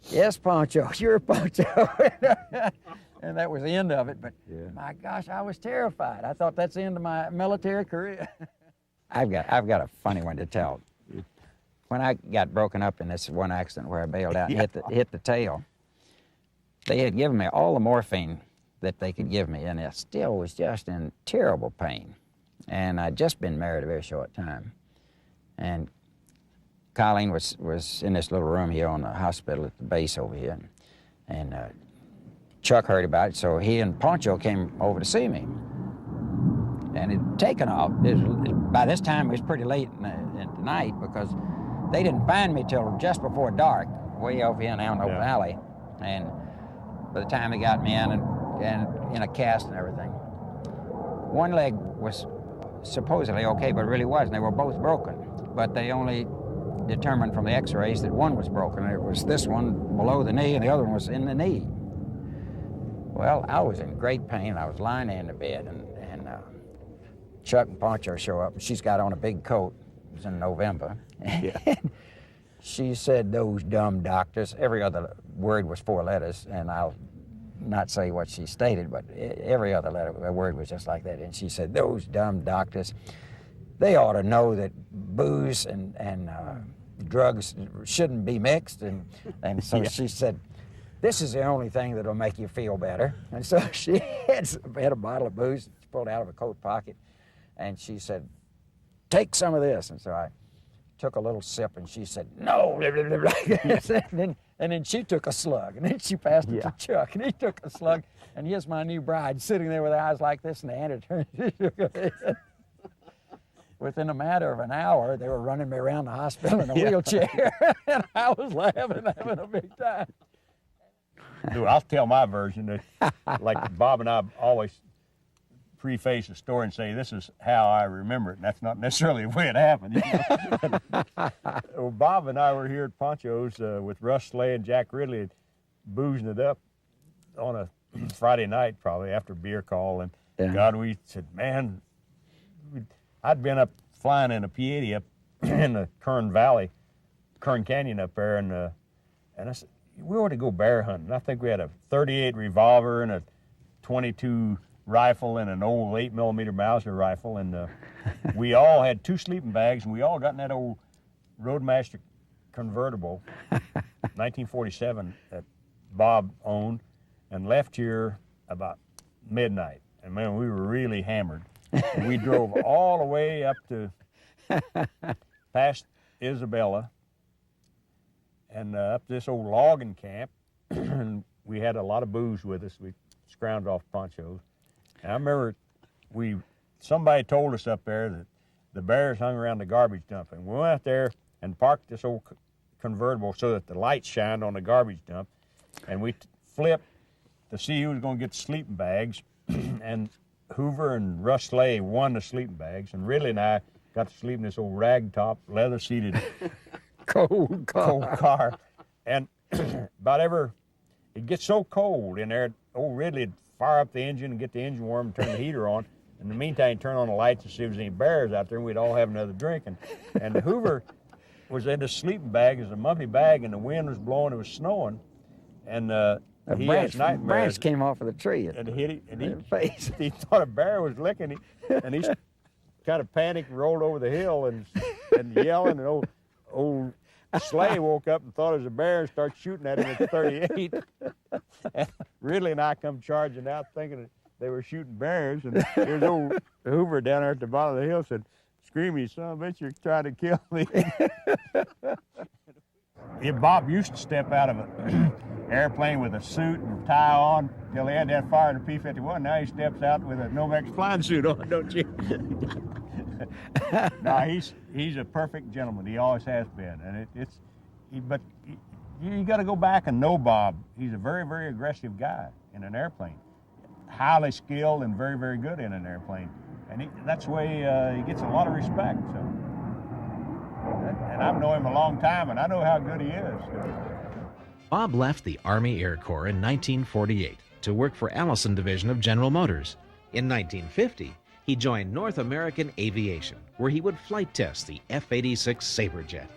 yes, Poncho, you're Poncho. And that was the end of it. But my gosh, I was terrified. I thought that's the end of my military career. I've got a funny one to tell. When I got broken up in this one accident where I bailed out and hit the tail, they had given me all the morphine that they could give me, and I still was just in terrible pain. And I'd just been married a very short time. And Colleen was in this little room here on the hospital at the base over here. And Chuck heard about it, so he and Poncho came over to see me. And it had taken off. By this time, it was pretty late in the night, because they didn't find me till just before dark, way over here in Antelope Valley. And by the time they got me in and in a cast and everything, one leg was supposedly okay, but it really wasn't. They were both broken. But they only determined from the x-rays that one was broken. It was this one below the knee, and the other one was in the knee. Well, I was in great pain. I was lying in the bed, and Chuck and Poncho show up, and she's got on a big coat. It was in November. Yeah. She said, those dumb doctors. Every other word was 4 letters, and I'll not say what she stated, but every other word was just like that. And she said, those dumb doctors, they ought to know that booze and drugs shouldn't be mixed. And so she said, this is the only thing that'll make you feel better. And so she had a bottle of booze, she pulled out of her coat pocket, and she said, take some of this. And so I took a little sip, and she said, no. And then she took a slug, and then she passed it to Chuck, and he took a slug, and here's my new bride sitting there with her eyes like this, and they handed her. Within a matter of an hour, they were running me around the hospital in a wheelchair, and I was laughing, having a big time. Dude, I'll tell my version. Like Bob and I always preface a story and say, this is how I remember it, and that's not necessarily the way it happened. You know? Well, Bob and I were here at Ponchos with Russ Slay and Jack Ridley, boozing it up on a Friday night, probably after beer call, and God, we said, man, I'd been up flying in a P-80 up in the Kern Canyon up there, and I said, we ought to go bear hunting. I think we had a .38 revolver and a .22 rifle and an old 8mm Mauser rifle, and we all had 2 sleeping bags, and we all got in that old Roadmaster convertible, 1947, that Bob owned, and left here about midnight. And man, we were really hammered. And we drove all the way up to past Isabella and up this old logging camp. And we had a lot of booze with us. We scrounged off Ponchos. And I remember somebody told us up there that the bears hung around the garbage dump. And we went out there and parked this old convertible so that the lights shined on the garbage dump. And we flipped to see who was going to get the sleeping bags. And Hoover and Russ Slay won the sleeping bags. And Ridley and I got to sleep in this old ragtop, leather-seated cold car. And it gets so cold in there, old Ridley'd fire up the engine and get the engine warm and turn the heater on. In the meantime, he'd turn on the lights to see if there's any bears out there, and we'd all have another drink. And Hoover was in his sleeping bag. It was a mumpy bag, and the wind was blowing, it was snowing. And he had nightmares. Branch came off of the tree and hit him in the face. He thought a bear was licking him, and he kind of panicked and rolled over the hill and yelling, and old Slay woke up and thought it was a bear and started shooting at him with the .38. And Ridley and I come charging out thinking that they were shooting bears, and there's old Hoover down there at the bottom of the hill said, "Screamy, son of a bitch, you're trying to kill me." Yeah, Bob used to step out of an airplane with a suit and tie on till he had that fire in the P-51. Now he steps out with a Nomex flying suit on, don't you? No, he's a perfect gentleman. He always has been, and but you got to go back and know Bob. He's a very, very aggressive guy in an airplane, highly skilled and very, very good in an airplane, and that's the way he gets a lot of respect. So. And I've known him a long time, and I know how good he is. Bob left the Army Air Corps in 1948 to work for Allison Division of General Motors. In 1950, he joined North American Aviation, where he would flight test the F-86 Saber jet.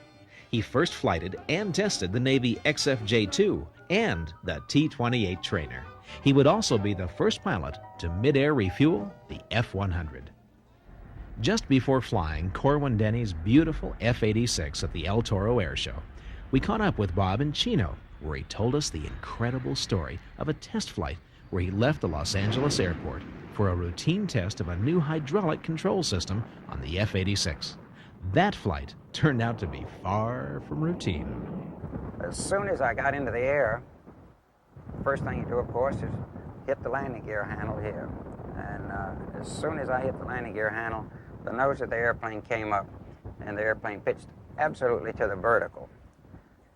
He first flighted and tested the Navy XFJ-2 and the T-28 trainer. He would also be the first pilot to mid-air refuel the F-100. Just before flying Corwin Denny's beautiful F-86 at the El Toro Air Show, we caught up with Bob in Chino, where he told us the incredible story of a test flight where he left the Los Angeles airport for a routine test of a new hydraulic control system on the F-86. That flight turned out to be far from routine. As soon as I got into the air, the first thing you do, of course, is hit the landing gear handle here. And as soon as I hit the landing gear handle, the nose of the airplane came up, and the airplane pitched absolutely to the vertical.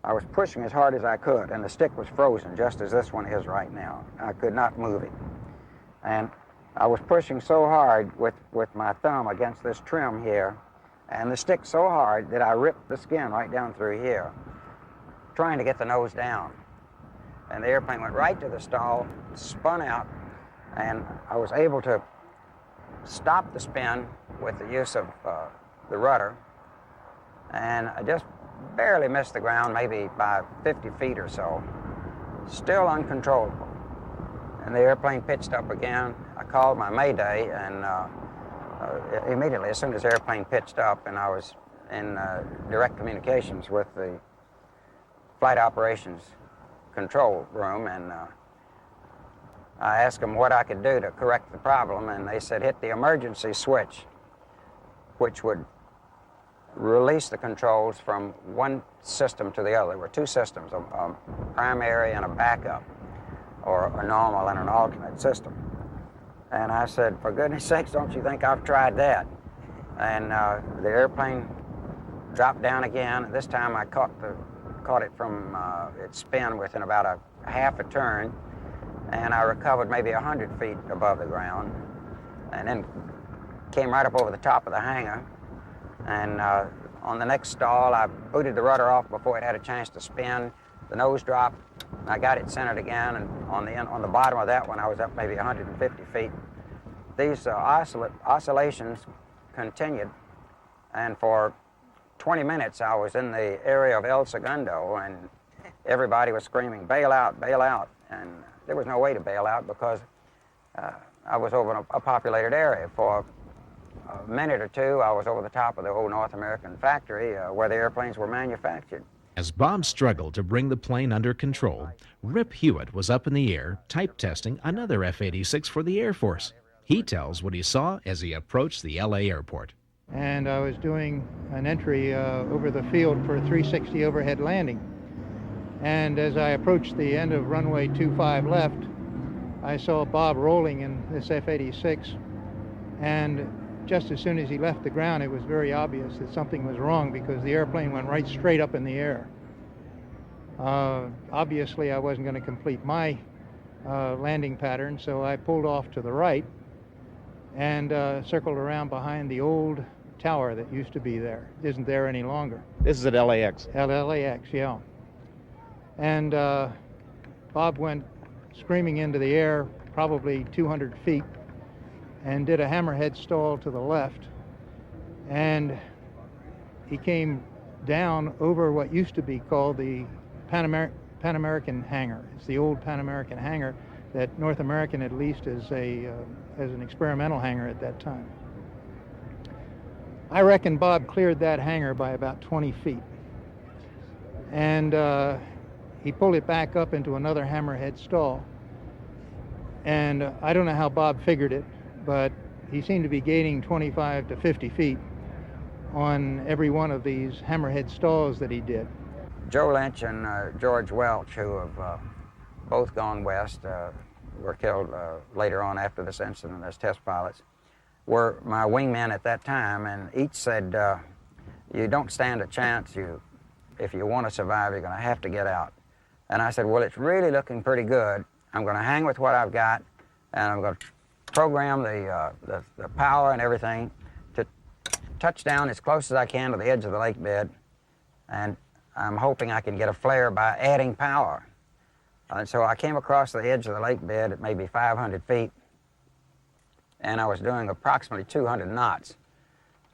I was pushing as hard as I could, and the stick was frozen, just as this one is right now. I could not move it. And I was pushing so hard with my thumb against this trim here, and the stick so hard that I ripped the skin right down through here, trying to get the nose down. And the airplane went right to the stall, spun out, and I was able to stop the spin with the use of the rudder, and I just barely missed the ground, maybe by 50 feet or so, still uncontrollable. And the airplane pitched up again. I called my mayday, and immediately, as soon as the airplane pitched up, and I was in direct communications with the flight operations control room, and I asked them what I could do to correct the problem, and they said hit the emergency switch, which would release the controls from one system to the other. There were two systems, a primary and a backup, or a normal and an alternate system. And I said, for goodness sakes, don't you think I've tried that? And the airplane dropped down again, and this time I caught it from its spin within about a half a turn, and I recovered maybe 100 feet above the ground, and then came right up over the top of the hangar. And on the next stall, I booted the rudder off before it had a chance to spin. The nose dropped. I got it centered again, and on the bottom of that one, I was up maybe 150 feet. These oscillations continued, and for 20 minutes I was in the area of El Segundo, and everybody was screaming, bail out, bail out. And there was no way to bail out because I was over a populated area. For a minute or two, I was over the top of the old North American factory where the airplanes were manufactured. As Bob struggled to bring the plane under control, Rip Hewitt was up in the air type testing another F-86 for the Air Force. He tells what he saw as he approached the L.A. airport. And I was doing an entry over the field for a 360 overhead landing. And as I approached the end of runway 25 left, I saw Bob rolling in this F-86. And just as soon as he left the ground, it was very obvious that something was wrong because the airplane went right straight up in the air. Obviously, I wasn't going to complete my landing pattern, so I pulled off to the right and circled around behind the old tower that used to be there. It isn't there any longer. This is at LAX. At LAX, yeah. And Bob went screaming into the air, probably 200 feet, and did a hammerhead stall to the left. And he came down over what used to be called the Pan American hangar. It's the old Pan American hangar that North American at least as an experimental hangar at that time. I reckon Bob cleared that hangar by about 20 feet. And he pulled it back up into another hammerhead stall. And I don't know how Bob figured it, but he seemed to be gaining 25 to 50 feet on every one of these hammerhead stalls that he did. Joe Lynch and George Welch, who have both gone west, were killed later on after this incident as test pilots, were my wingmen at that time, and each said, you don't stand a chance. If you want to survive, you're going to have to get out. And I said, well, it's really looking pretty good. I'm going to hang with what I've got, and I'm going to program the power and everything to touch down as close as I can to the edge of the lake bed, and I'm hoping I can get a flare by adding power. And so I came across the edge of the lake bed at maybe 500 feet, and I was doing approximately 200 knots.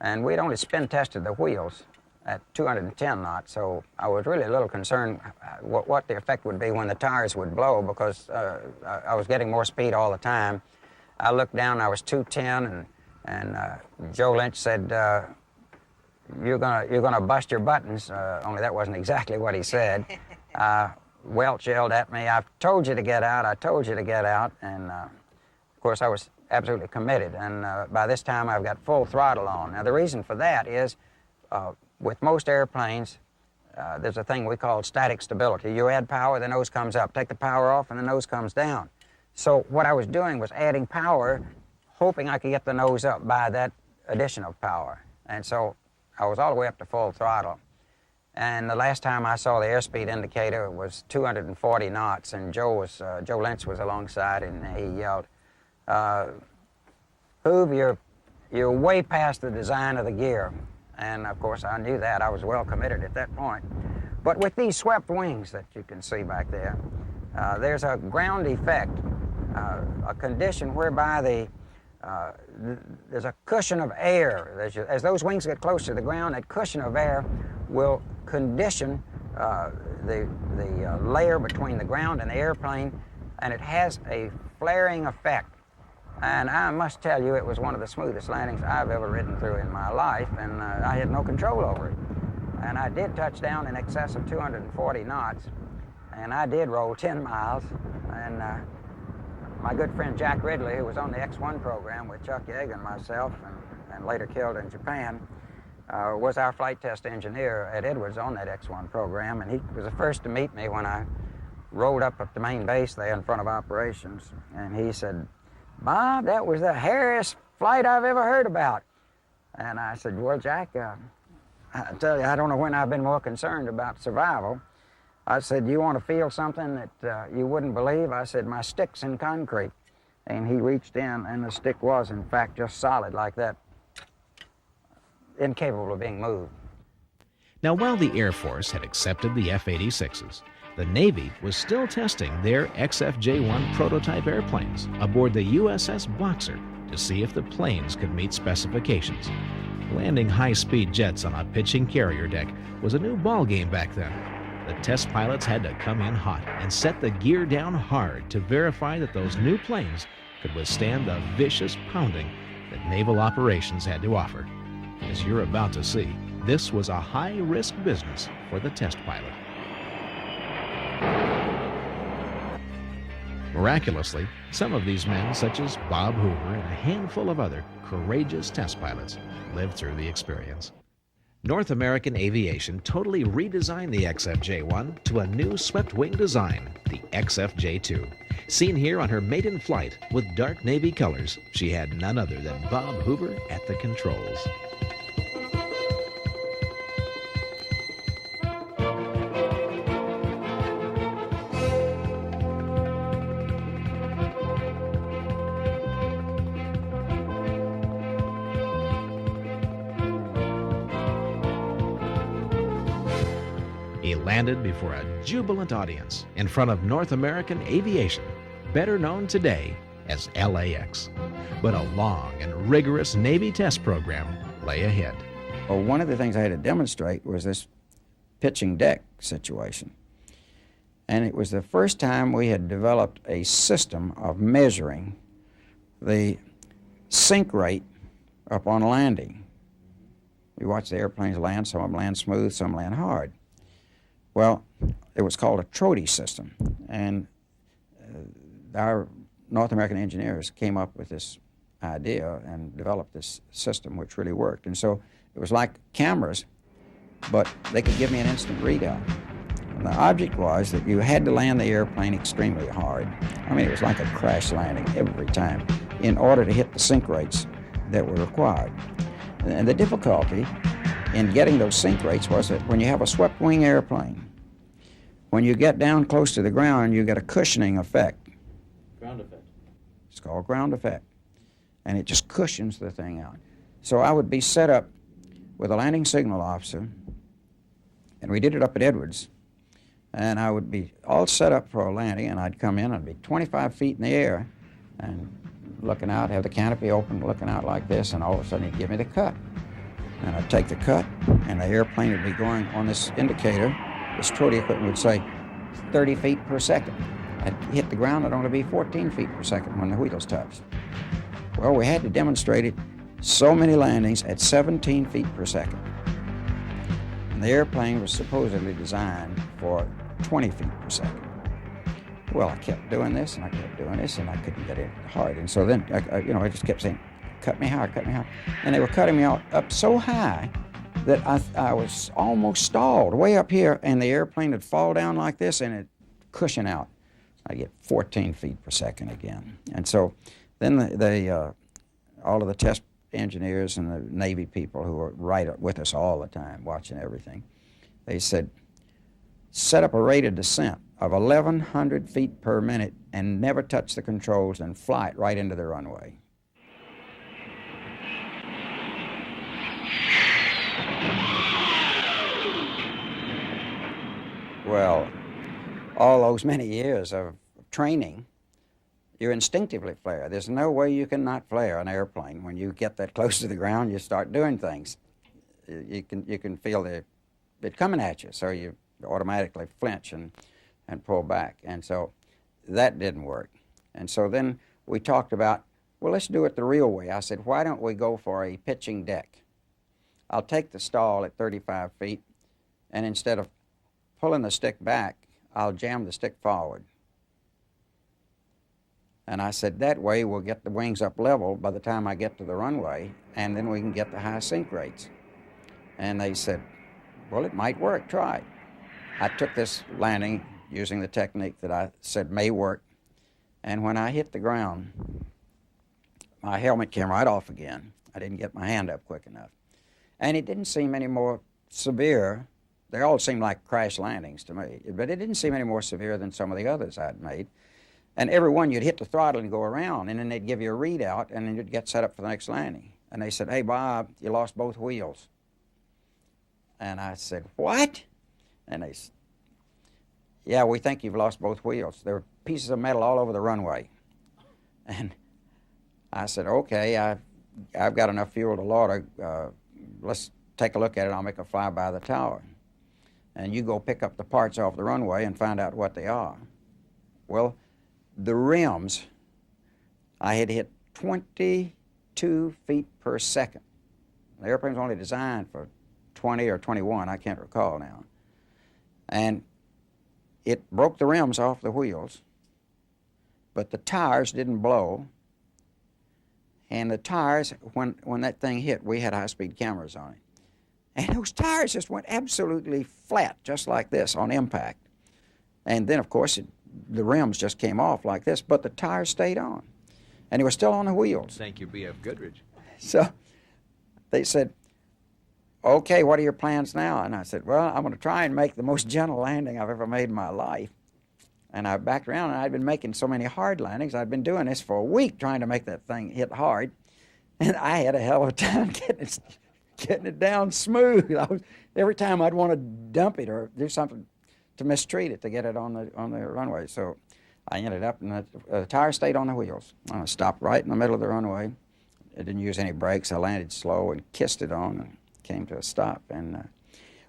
And we'd only spin tested the wheels at 210 knots, so I was really a little concerned what the effect would be when the tires would blow, because I was getting more speed all the time. I looked down, I was 210, and Joe Lynch said, you're gonna bust your buttons, only that wasn't exactly what he said. Welch yelled at me, I've told you to get out, I told you to get out, and of course I was absolutely committed, and by this time I've got full throttle on. Now the reason for that is, with most airplanes, there's a thing we call static stability. You add power, the nose comes up. Take the power off, and the nose comes down. So what I was doing was adding power, hoping I could get the nose up by that addition of power. And so I was all the way up to full throttle. And the last time I saw the airspeed indicator was 240 knots, and Joe Lynch was alongside, and he yelled, Hoove, you're way past the design of the gear. And of course I knew that. I was well committed at that point. But with these swept wings that you can see back there, there's a ground effect, a condition whereby there's a cushion of air. As those wings get close to the ground, that cushion of air will condition the layer between the ground and the airplane, and it has a flaring effect. And I must tell you, it was one of the smoothest landings I've ever ridden through in my life, and I had no control over it. And I did touch down in excess of 240 knots, and I did roll 10 miles, and my good friend Jack Ridley, who was on the X-1 program with Chuck Yeager and myself, and later killed in Japan, was our flight test engineer at Edwards on that X-1 program, and he was the first to meet me when I rolled up at the main base there in front of operations, and he said, Bob, that was the hairiest flight I've ever heard about. And I said, well, Jack, I tell you, I don't know when I've been more concerned about survival. I said, you want to feel something that you wouldn't believe? I said, my stick's in concrete. And he reached in, and the stick was, in fact, just solid like that, incapable of being moved. Now, while the Air Force had accepted the F-86s, the Navy was still testing their XFJ-1 prototype airplanes aboard the USS Boxer to see if the planes could meet specifications. Landing high-speed jets on a pitching carrier deck was a new ballgame back then. The test pilots had to come in hot and set the gear down hard to verify that those new planes could withstand the vicious pounding that naval operations had to offer. As you're about to see, this was a high-risk business for the test pilot. Miraculously, some of these men, such as Bob Hoover and a handful of other courageous test pilots, lived through the experience. North American Aviation totally redesigned the XFJ-1 to a new swept-wing design, the XFJ-2. Seen here on her maiden flight with dark navy colors, she had none other than Bob Hoover at the controls. He landed before a jubilant audience in front of North American Aviation, better known today as LAX. But a long and rigorous Navy test program lay ahead. Well, one of the things I had to demonstrate was this pitching deck situation. And it was the first time we had developed a system of measuring the sink rate upon landing. We watch the airplanes land, some of them land smooth, some land hard. Well, it was called a TROTI system, and our North American engineers came up with this idea and developed this system which really worked. And so it was like cameras, but they could give me an instant readout. And the object was that you had to land the airplane extremely hard. I mean, it was like a crash landing every time in order to hit the sink rates that were required. And the difficulty in getting those sink rates was that when you have a swept wing airplane, when you get down close to the ground, you get a cushioning effect. Ground effect. It's called ground effect. And it just cushions the thing out. So I would be set up with a landing signal officer, and we did it up at Edwards, and I would be all set up for a landing, and I'd come in, I'd be 25 feet in the air, and looking out, have the canopy open, looking out like this, and all of a sudden he'd give me the cut. And I'd take the cut, and the airplane would be going on this indicator. This TROTI equipment would say 30 feet per second. I'd hit the ground, I'd only be 14 feet per second when the wheels touched. Well, we had to demonstrate it so many landings at 17 feet per second. And the airplane was supposedly designed for 20 feet per second. Well, I kept doing this, and I kept doing this, and I couldn't get it hard. And so then, I just kept saying, cut me higher, cut me higher. And they were cutting me out up so high that I was almost stalled way up here, and the airplane would fall down like this, and it'd cushion out. I get 14 feet per second again. And so then all of the test engineers and the Navy people who were right with us all the time, watching everything, they said, set up a rate of descent of 1,100 feet per minute and never touch the controls and fly it right into the runway. Well, all those many years of training, you instinctively flare. There's no way you can not flare an airplane. When you get that close to the ground, you start doing things. You can feel it coming at you, so you automatically flinch and pull back. And so that didn't work. And so then we talked about, well, let's do it the real way. I said, why don't we go for a pitching deck? I'll take the stall at 35 feet, and instead of pulling the stick back, I'll jam the stick forward. And I said, that way we'll get the wings up level by the time I get to the runway, and then we can get the high sink rates. And they said, well, it might work, try it. I took this landing using the technique that I said may work, and when I hit the ground, my helmet came right off again. I didn't get my hand up quick enough. And it didn't seem any more severe. They all seemed like crash landings to me, but it didn't seem any more severe than some of the others I'd made. And every one, you'd hit the throttle and go around, and then they'd give you a readout, and then you'd get set up for the next landing. And they said, hey, Bob, you lost both wheels. And I said, what? And they said, yeah, we think you've lost both wheels. There were pieces of metal all over the runway. And I said, okay, I've got enough fuel to let's take a look at it. I'll make a flyby of the tower. And you go pick up the parts off the runway and find out what they are. Well, the rims, I had hit 22 feet per second. The airplane's only designed for 20 or 21, I can't recall now. And it broke the rims off the wheels, but the tires didn't blow. And the tires, when that thing hit, we had high-speed cameras on it. And those tires just went absolutely flat, just like this, on impact. And then, of course, the rims just came off like this, but the tires stayed on. And they were still on the wheels. Thank you, B.F. Goodrich. So they said, okay, what are your plans now? And I said, well, I'm going to try and make the most gentle landing I've ever made in my life. And I backed around, and I'd been making so many hard landings. I'd been doing this for a week, trying to make that thing hit hard. And I had a hell of a time getting it down smooth. Every time I'd want to dump it or do something to mistreat it to get it on the runway. So I ended up, and the tire stayed on the wheels. I stopped right in the middle of the runway. I didn't use any brakes. I landed slow and kissed it on and came to a stop. And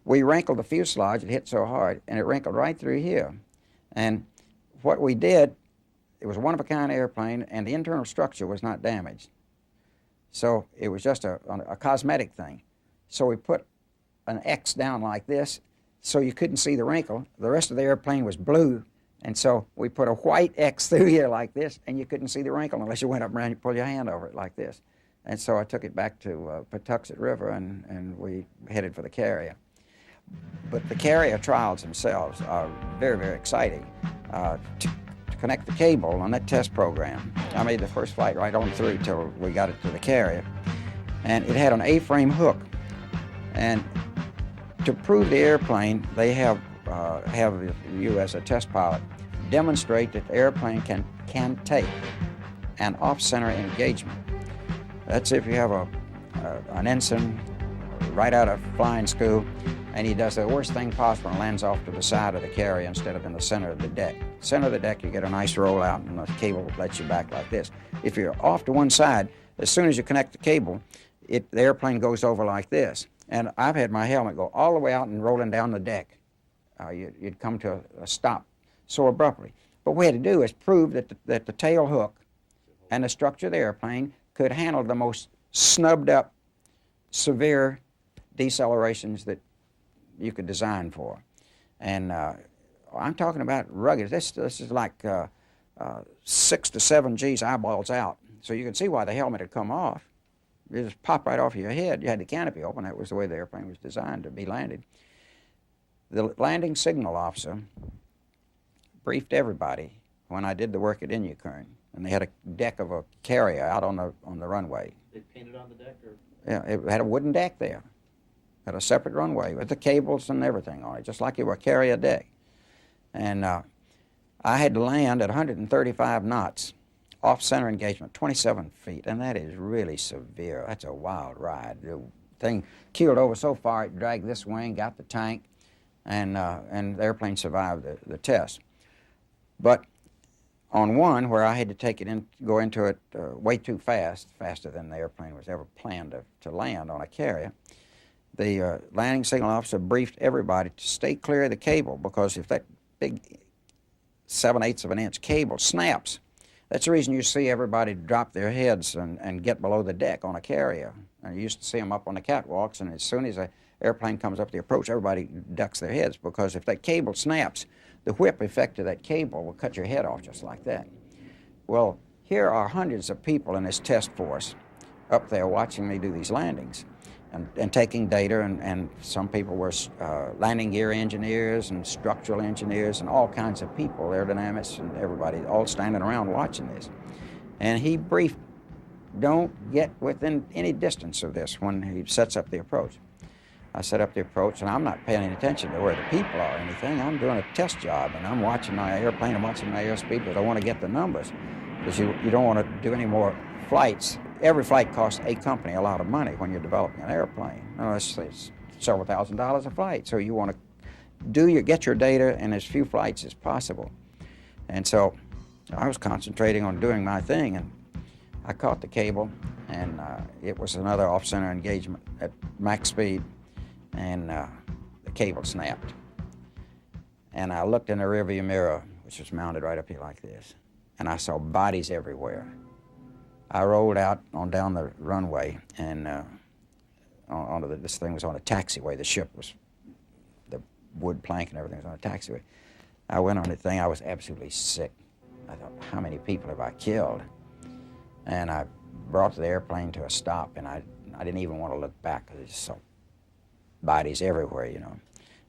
we wrinkled the fuselage. It hit so hard, and it wrinkled right through here. And what we did, it was a one-of-a-kind airplane, and the internal structure was not damaged. So it was just a cosmetic thing. So we put an X down like this so you couldn't see the wrinkle. The rest of the airplane was blue, and so we put a white X through here like this, and you couldn't see the wrinkle unless you went up around and you pull your hand over it like this. And so I took it back to Patuxent River, and we headed for the carrier. But the carrier trials themselves are very, very exciting. To connect the cable on that test program, I made the first flight right on through till we got it to the carrier. And it had an A-frame hook. And to prove the airplane, they have you as a test pilot demonstrate that the airplane can take an off-center engagement. That's if you have an ensign right out of flying school, and he does the worst thing possible and lands off to the side of the carrier instead of in the center of the deck. Center of the deck, you get a nice rollout, and the cable lets you back like this. If you're off to one side, as soon as you connect the cable, the airplane goes over like this. And I've had my helmet go all the way out and rolling down the deck. You'd come to a stop so abruptly. But what we had to do is prove that the tail hook and the structure of the airplane could handle the most snubbed up, severe decelerations that you could design for. And I'm talking about rugged. This is like 6 to 7 G's eyeballs out. So you can see why the helmet had come off. It just popped right off your head. You had the canopy open. That was the way the airplane was designed to be landed. The landing signal officer briefed everybody when I did the work at Inyakern. And they had a deck of a carrier out on the runway. They painted on the deck? Or? Yeah, it had a wooden deck there. Had a separate runway with the cables and everything on it, just like it were a carrier deck. And I had to land at 135 knots, off-center engagement, 27 feet, and that is really severe. That's a wild ride. The thing keeled over so far, it dragged this wing, got the tank, and the airplane survived the test. But on one, where I had to take it in, go into it way too fast, faster than the airplane was ever planned to land on a carrier, the landing signal officer briefed everybody to stay clear of the cable, because if that big 7/8 of an inch cable snaps, that's the reason you see everybody drop their heads and get below the deck on a carrier. And you used to see them up on the catwalks, and as soon as an airplane comes up the approach, everybody ducks their heads, because if that cable snaps, the whip effect of that cable will cut your head off just like that. Well, here are hundreds of people in this test force up there watching me do these landings and taking data, and some people were landing gear engineers and structural engineers and all kinds of people, aerodynamics and everybody, all standing around watching this. And he briefed, don't get within any distance of this when he sets up the approach. I set up the approach, and I'm not paying any attention to where the people are or anything. I'm doing a test job, and I'm watching my airplane, I'm watching my airspeed, because I want to get the numbers. Because you don't want to do any more flights. Every flight costs a company a lot of money when you're developing an airplane. It's several $1,000s a flight. So you want to get your data in as few flights as possible. And so I was concentrating on doing my thing, and I caught the cable, and it was another off-center engagement at max speed, and the cable snapped. And I looked in the rearview mirror, which was mounted right up here like this, and I saw bodies everywhere. I rolled out on down the runway, and this thing was on a taxiway. The ship was, the wood plank and everything was on a taxiway. I went on the thing. I was absolutely sick. I thought, how many people have I killed? And I brought the airplane to a stop, and I didn't even want to look back because I just saw bodies everywhere, you know.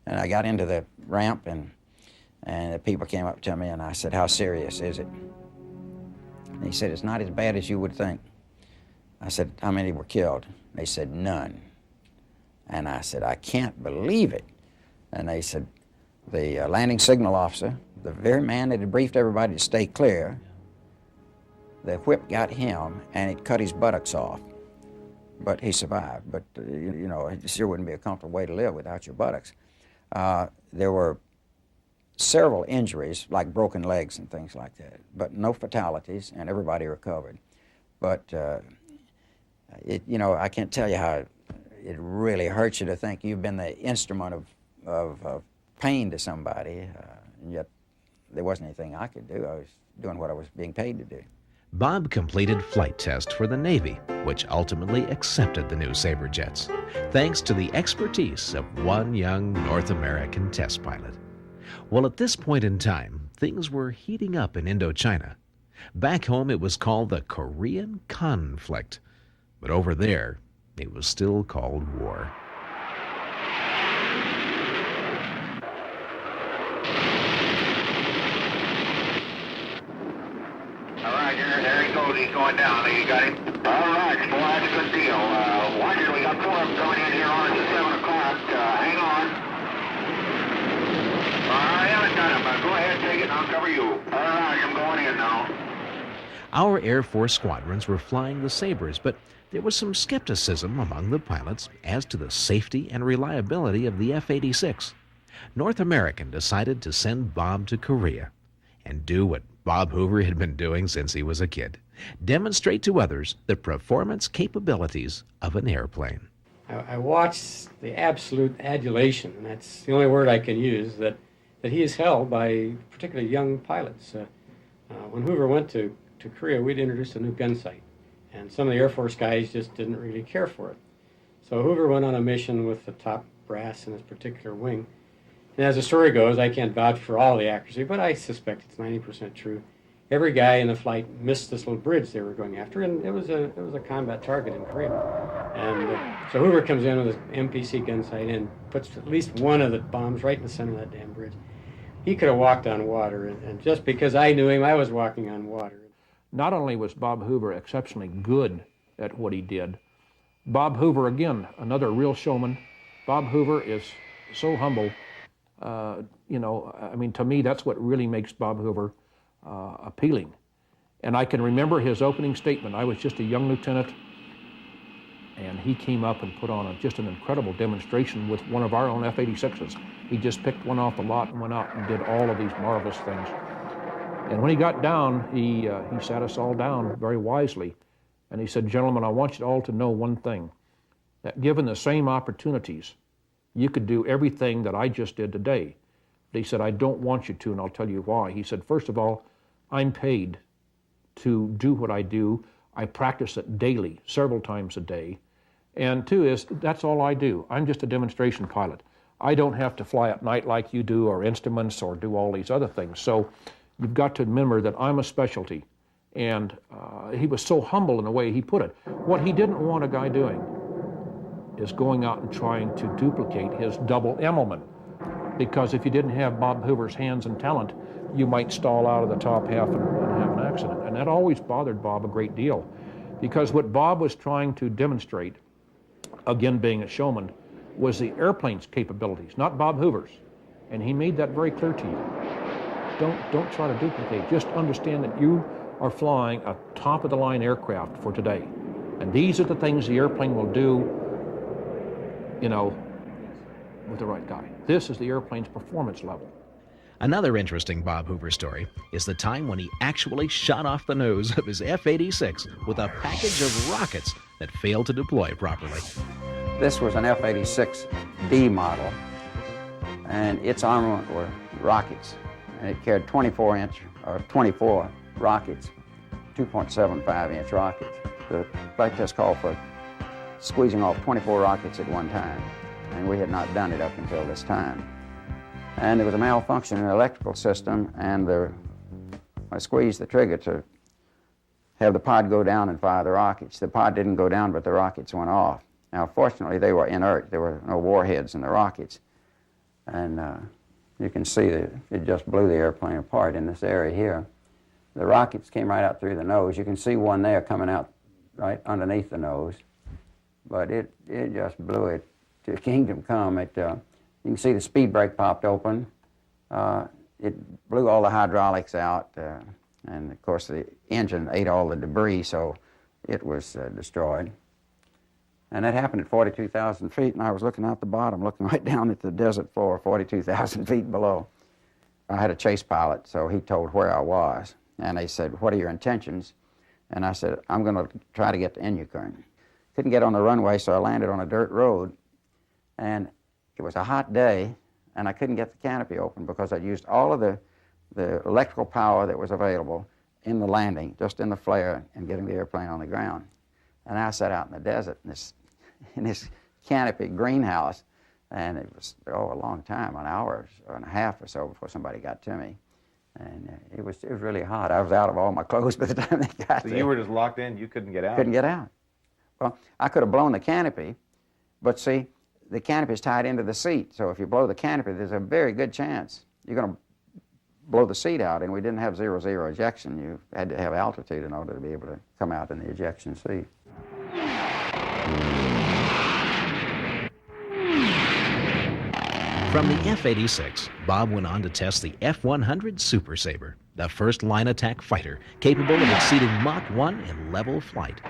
And I got into the ramp, and the people came up to me, and I said, how serious is it? And he said, it's not as bad as you would think. I said, how many were killed? They said, none. And I said, I can't believe it. And they said, the landing signal officer, the very man that had briefed everybody to stay clear, the whip got him, and it cut his buttocks off. But he survived. But, you know, it sure wouldn't be a comfortable way to live without your buttocks. There were several injuries, like broken legs and things like that, but no fatalities, and everybody recovered. But, you know, I can't tell you how it really hurts you to think you've been the instrument of pain to somebody, and yet there wasn't anything I could do. I was doing what I was being paid to do. Bob completed flight tests for the Navy, which ultimately accepted the new Saber jets, thanks to the expertise of one young North American test pilot. Well, at this point in time, things were heating up in Indochina. Back home, it was called the Korean conflict, but over there, it was still called war. There he goes. He's going down. You got him? All right, boy, that's a good deal. Watch it. We got 4 of them coming in here on us at 7 o'clock. Hang on. I haven't got him. Go ahead, take it, and I'll cover you. All right, I'm going in now. Our Air Force squadrons were flying the Sabres, but there was some skepticism among the pilots as to the safety and reliability of the F-86. North American decided to send Bob to Korea and do what Bob Hoover had been doing since he was a kid: demonstrate to others the performance capabilities of an airplane. I watched the absolute adulation, and that's the only word I can use, that he is held by particularly young pilots. When Hoover went to Korea, we'd introduced a new gun sight, and some of the Air Force guys just didn't really care for it. So Hoover went on a mission with the top brass in his particular wing. And as the story goes, I can't vouch for all the accuracy, but I suspect it's 90% true. Every guy in the flight missed this little bridge they were going after, and it was a combat target in Korea. And so Hoover comes in with his MPC gun sight and puts at least one of the bombs right in the center of that damn bridge. He could have walked on water, and just because I knew him, I was walking on water. Not only was Bob Hoover exceptionally good at what he did, Bob Hoover, again, another real showman. Bob Hoover is so humble. You know, I mean, to me, that's what really makes Bob Hoover appealing. And I can remember his opening statement. I was just a young lieutenant, and he came up and put on just an incredible demonstration with one of our own F-86s. He just picked one off the lot and went out and did all of these marvelous things. And when he got down, he sat us all down very wisely, and he said, "Gentlemen, I want you all to know one thing, that given the same opportunities, you could do everything that I just did today." But he said, "I don't want you to, and I'll tell you why." He said, "First of all, I'm paid to do what I do. I practice it daily, several times a day. And 2 is, that's all I do. I'm just a demonstration pilot. I don't have to fly at night like you do, or instruments, or do all these other things. So you've got to remember that I'm a specialty." And he was so humble in the way he put it. What he didn't want a guy doing is going out and trying to duplicate his double Emmelman. Because if you didn't have Bob Hoover's hands and talent, you might stall out of the top half and have an accident. And that always bothered Bob a great deal. Because what Bob was trying to demonstrate, again being a showman, was the airplane's capabilities, not Bob Hoover's. And he made that very clear to you. Don't try to duplicate. Just understand that you are flying a top-of-the-line aircraft for today. And these are the things the airplane will do, you know, with the right guy. This is the airplane's performance level. Another interesting Bob Hoover story is the time when he actually shot off the nose of his F-86 with a package of rockets that failed to deploy properly. This was an F-86D model, and its armament were rockets. And it carried 24 rockets, 2.75-inch rockets. The flight test called for squeezing off 24 rockets at one time, and we had not done it up until this time. And there was a malfunction in the electrical system, and I squeezed the trigger to have the pod go down and fire the rockets. The pod didn't go down, but the rockets went off. Now, fortunately, they were inert. There were no warheads in the rockets. And you can see that it just blew the airplane apart in this area here. The rockets came right out through the nose. You can see one there coming out right underneath the nose. But it just blew it to kingdom come. You can see the speed brake popped open. It blew all the hydraulics out. And, of course, the engine ate all the debris, so it was destroyed. And that happened at 42,000 feet, and I was looking out the bottom, looking right down at the desert floor, 42,000 feet below. I had a chase pilot, so he told where I was. And they said, "What are your intentions?" And I said, "I'm going to try to get to Inyukurn." Couldn't get on the runway, so I landed on a dirt road. And it was a hot day, and I couldn't get the canopy open because I'd used all of the electrical power that was available in the landing, just in the flare and getting the airplane on the ground. And I sat out in the desert in this canopy greenhouse, and it was a long time, an hour and a half or so before somebody got to me. And it was really hot. I was out of all my clothes by the time they got there. So you were just locked in, you couldn't get out? Couldn't get out. Well, I could have blown the canopy, but see, the canopy is tied into the seat, so if you blow the canopy, there's a very good chance you're going to blow the seat out, and we didn't have 0-0 ejection. You had to have altitude in order to be able to come out in the ejection seat. From the F-86, Bob went on to test the F-100 Super Saber, the first line attack fighter capable of exceeding Mach 1 in level flight.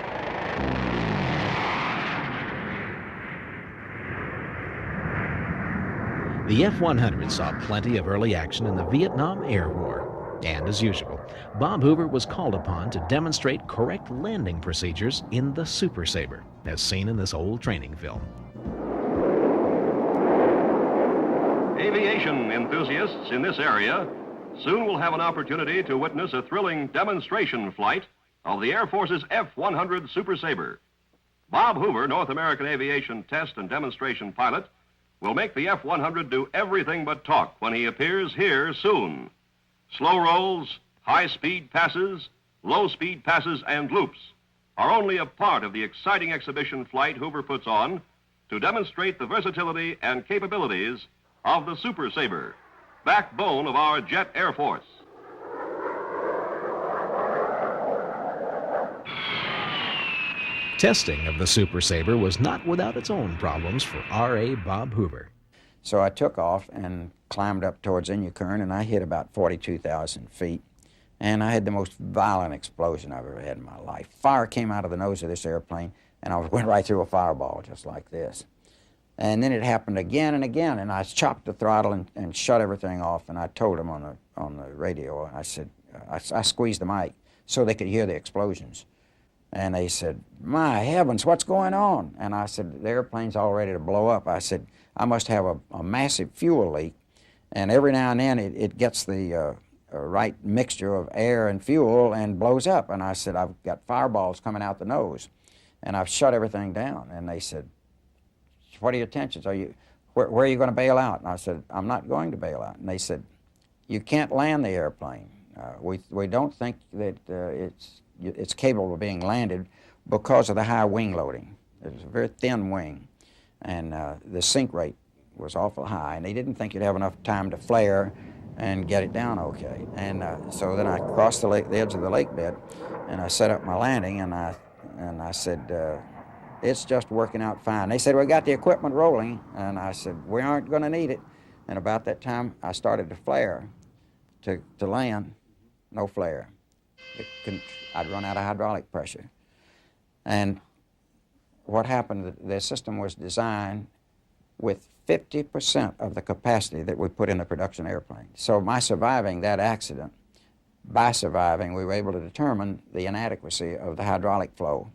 The F-100 saw plenty of early action in the Vietnam Air War. And as usual, Bob Hoover was called upon to demonstrate correct landing procedures in the Super Saber, as seen in this old training film. Aviation enthusiasts in this area soon will have an opportunity to witness a thrilling demonstration flight of the Air Force's F-100 Super Saber. Bob Hoover, North American Aviation Test and Demonstration Pilot, will make the F-100 do everything but talk when he appears here soon. Slow rolls, high-speed passes, low-speed passes, and loops are only a part of the exciting exhibition flight Hoover puts on to demonstrate the versatility and capabilities of the Super Saber, backbone of our jet Air Force. Testing of the Super Saber was not without its own problems for R.A. Bob Hoover. So I took off and climbed up towards Inyukurn, and I hit about 42,000 feet. And I had the most violent explosion I've ever had in my life. Fire came out of the nose of this airplane, and I went right through a fireball just like this. And then it happened again and again, and I chopped the throttle and shut everything off, and I told them on the radio, I said, I squeezed the mic so they could hear the explosions. And they said, "My heavens, what's going on?" And I said, "The airplane's all ready to blow up." I said, "I must have a massive fuel leak, and every now and then it gets the right mixture of air and fuel and blows up." And I said, "I've got fireballs coming out the nose, and I've shut everything down." And they said, "What are your intentions? Where are you going to bail out?" And I said, "I'm not going to bail out." And they said, "You can't land the airplane. We don't think that it's capable of being landed because of the high wing loading. It was a very thin wing, and the sink rate was awful high, and they didn't think you'd have enough time to flare and get it down okay." And so then I crossed the edge of the lake bed, and I set up my landing, and I said, "It's just working out fine." They said, "We got the equipment rolling," and I said, "We aren't going to need it." And about that time, I started to flare to land. No flare. I'd run out of hydraulic pressure. And what happened, the system was designed with 50% of the capacity that we put in the production airplane. So by surviving that accident, we were able to determine the inadequacy of the hydraulic flow.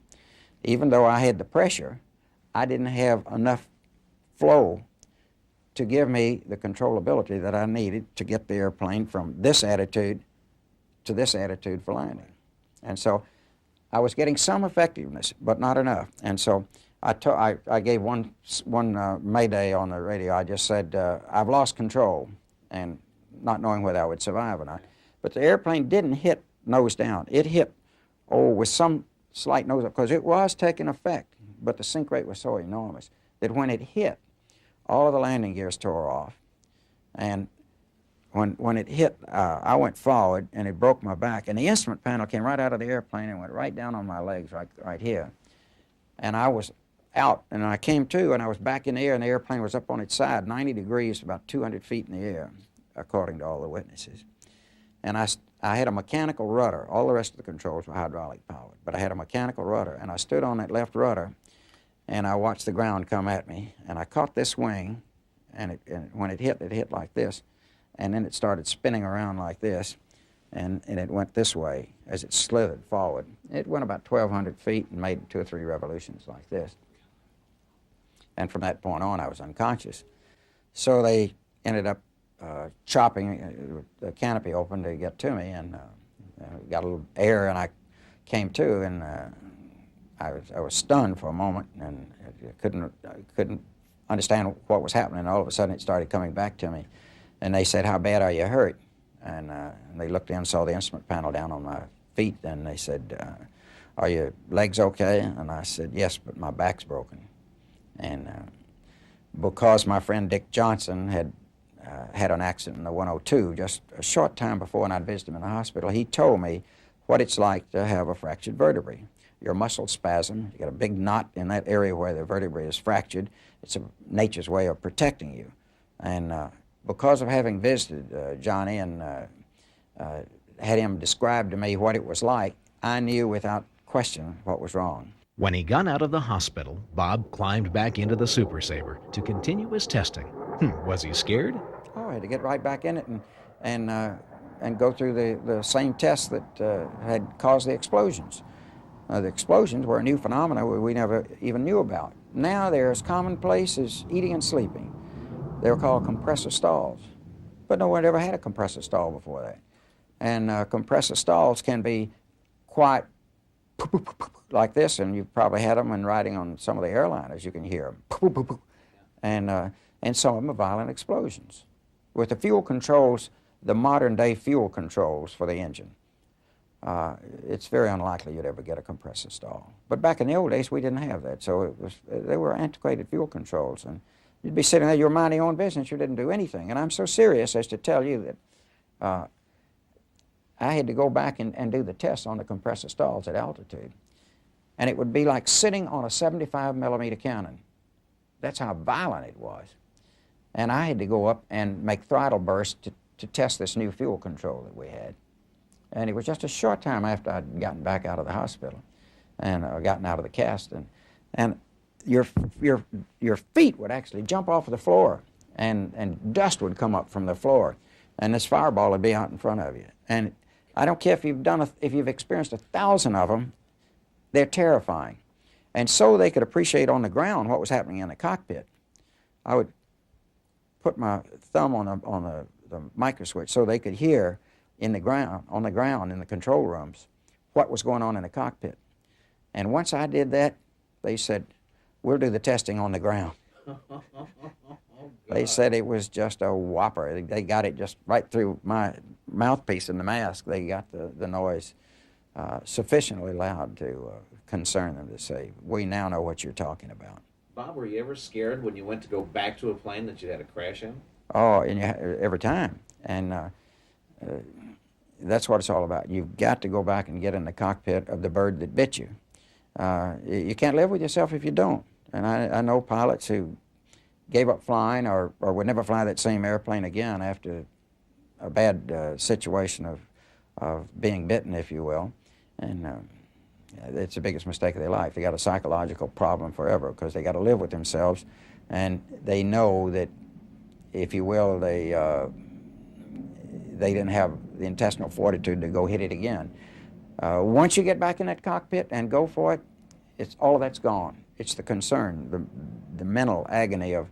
Even though I had the pressure, I didn't have enough flow to give me the controllability that I needed to get the airplane from this attitude to this attitude for landing. And so I was getting some effectiveness, but not enough. And so I gave one mayday on the radio. I just said, I've lost control, and not knowing whether I would survive or not. But the airplane didn't hit nose down. It hit, with some slight nose up, because it was taking effect, but the sink rate was so enormous that when it hit, all of the landing gears tore off. And when it hit, I went forward, and it broke my back. And the instrument panel came right out of the airplane and went right down on my legs, right here. And I was out, and I came to, and I was back in the air, and the airplane was up on its side, 90 degrees, about 200 feet in the air, according to all the witnesses. And I had a mechanical rudder. All the rest of the controls were hydraulic powered, but I had a mechanical rudder, and I stood on that left rudder, and I watched the ground come at me, and I caught this wing, and when it hit like this, and then it started spinning around like this, and it went this way as it slithered forward. It went about 1,200 feet and made 2 or 3 revolutions like this. And from that point on, I was unconscious. So they ended up chopping the canopy open to get to me, and got a little air, and I came to, and I was stunned for a moment, and I couldn't understand what was happening. And all of a sudden, it started coming back to me, and they said, "How bad are you hurt?" And they looked in, saw the instrument panel down on my feet, and they said, "Are your legs okay?" And I said, "Yes, but my back's broken." And because my friend Dick Johnson had an accident in the 102 just a short time before, when I'd visited him in the hospital, he told me what it's like to have a fractured vertebrae. Your muscles spasm, you get a big knot in that area where the vertebrae is fractured. It's nature's way of protecting you. And because of having visited Johnny and had him describe to me what it was like, I knew without question what was wrong. When he got out of the hospital, Bob climbed back into the Super Saber to continue his testing. Was he scared? Oh, I had to get right back in it and go through the same tests that had caused the explosions. The explosions were a new phenomenon we never even knew about. Now they're as commonplace as eating and sleeping. They were called compressor stalls, but no one had ever had a compressor stall before that. And compressor stalls can be quite like this, and you've probably had them in riding on some of the airliners. You can hear them. And some of them are violent explosions. With the fuel controls, the modern-day fuel controls for the engine, it's very unlikely you'd ever get a compressor stall. But back in the old days, we didn't have that, so they were antiquated fuel controls. And you'd be sitting there, you were minding your own business, you didn't do anything. And I'm so serious as to tell you that I had to go back and do the tests on the compressor stalls at altitude. And it would be like sitting on a 75mm cannon. That's how violent it was. And I had to go up and make throttle bursts to test this new fuel control that we had. And it was just a short time after I'd gotten back out of the hospital and gotten out of the cast. And your feet would actually jump off of the floor, and dust would come up from the floor, and this fireball would be out in front of you. And I don't care if you've experienced 1,000 of them, they're terrifying. And so they could appreciate on the ground what was happening in the cockpit. I would put my thumb on the micro switch so they could hear on the ground in the control rooms what was going on in the cockpit. And once I did that, they said, "We'll do the testing on the ground." They said it was just a whopper. They got it just right through my mouthpiece in the mask. They got the noise sufficiently loud to concern them to say, "We now know what you're talking about." Bob, were you ever scared when you went to go back to a plane that you had a crash in? Oh, and every time. And that's what it's all about. You've got to go back and get in the cockpit of the bird that bit you. You can't live with yourself if you don't. And I know pilots who gave up flying or would never fly that same airplane again after a bad situation of being bitten, if you will. And it's the biggest mistake of their life. They got a psychological problem forever because they got to live with themselves and they know that, if you will, they didn't have the intestinal fortitude to go hit it again. Once you get back in that cockpit and go for it, all of that's gone. It's the concern, the mental agony of,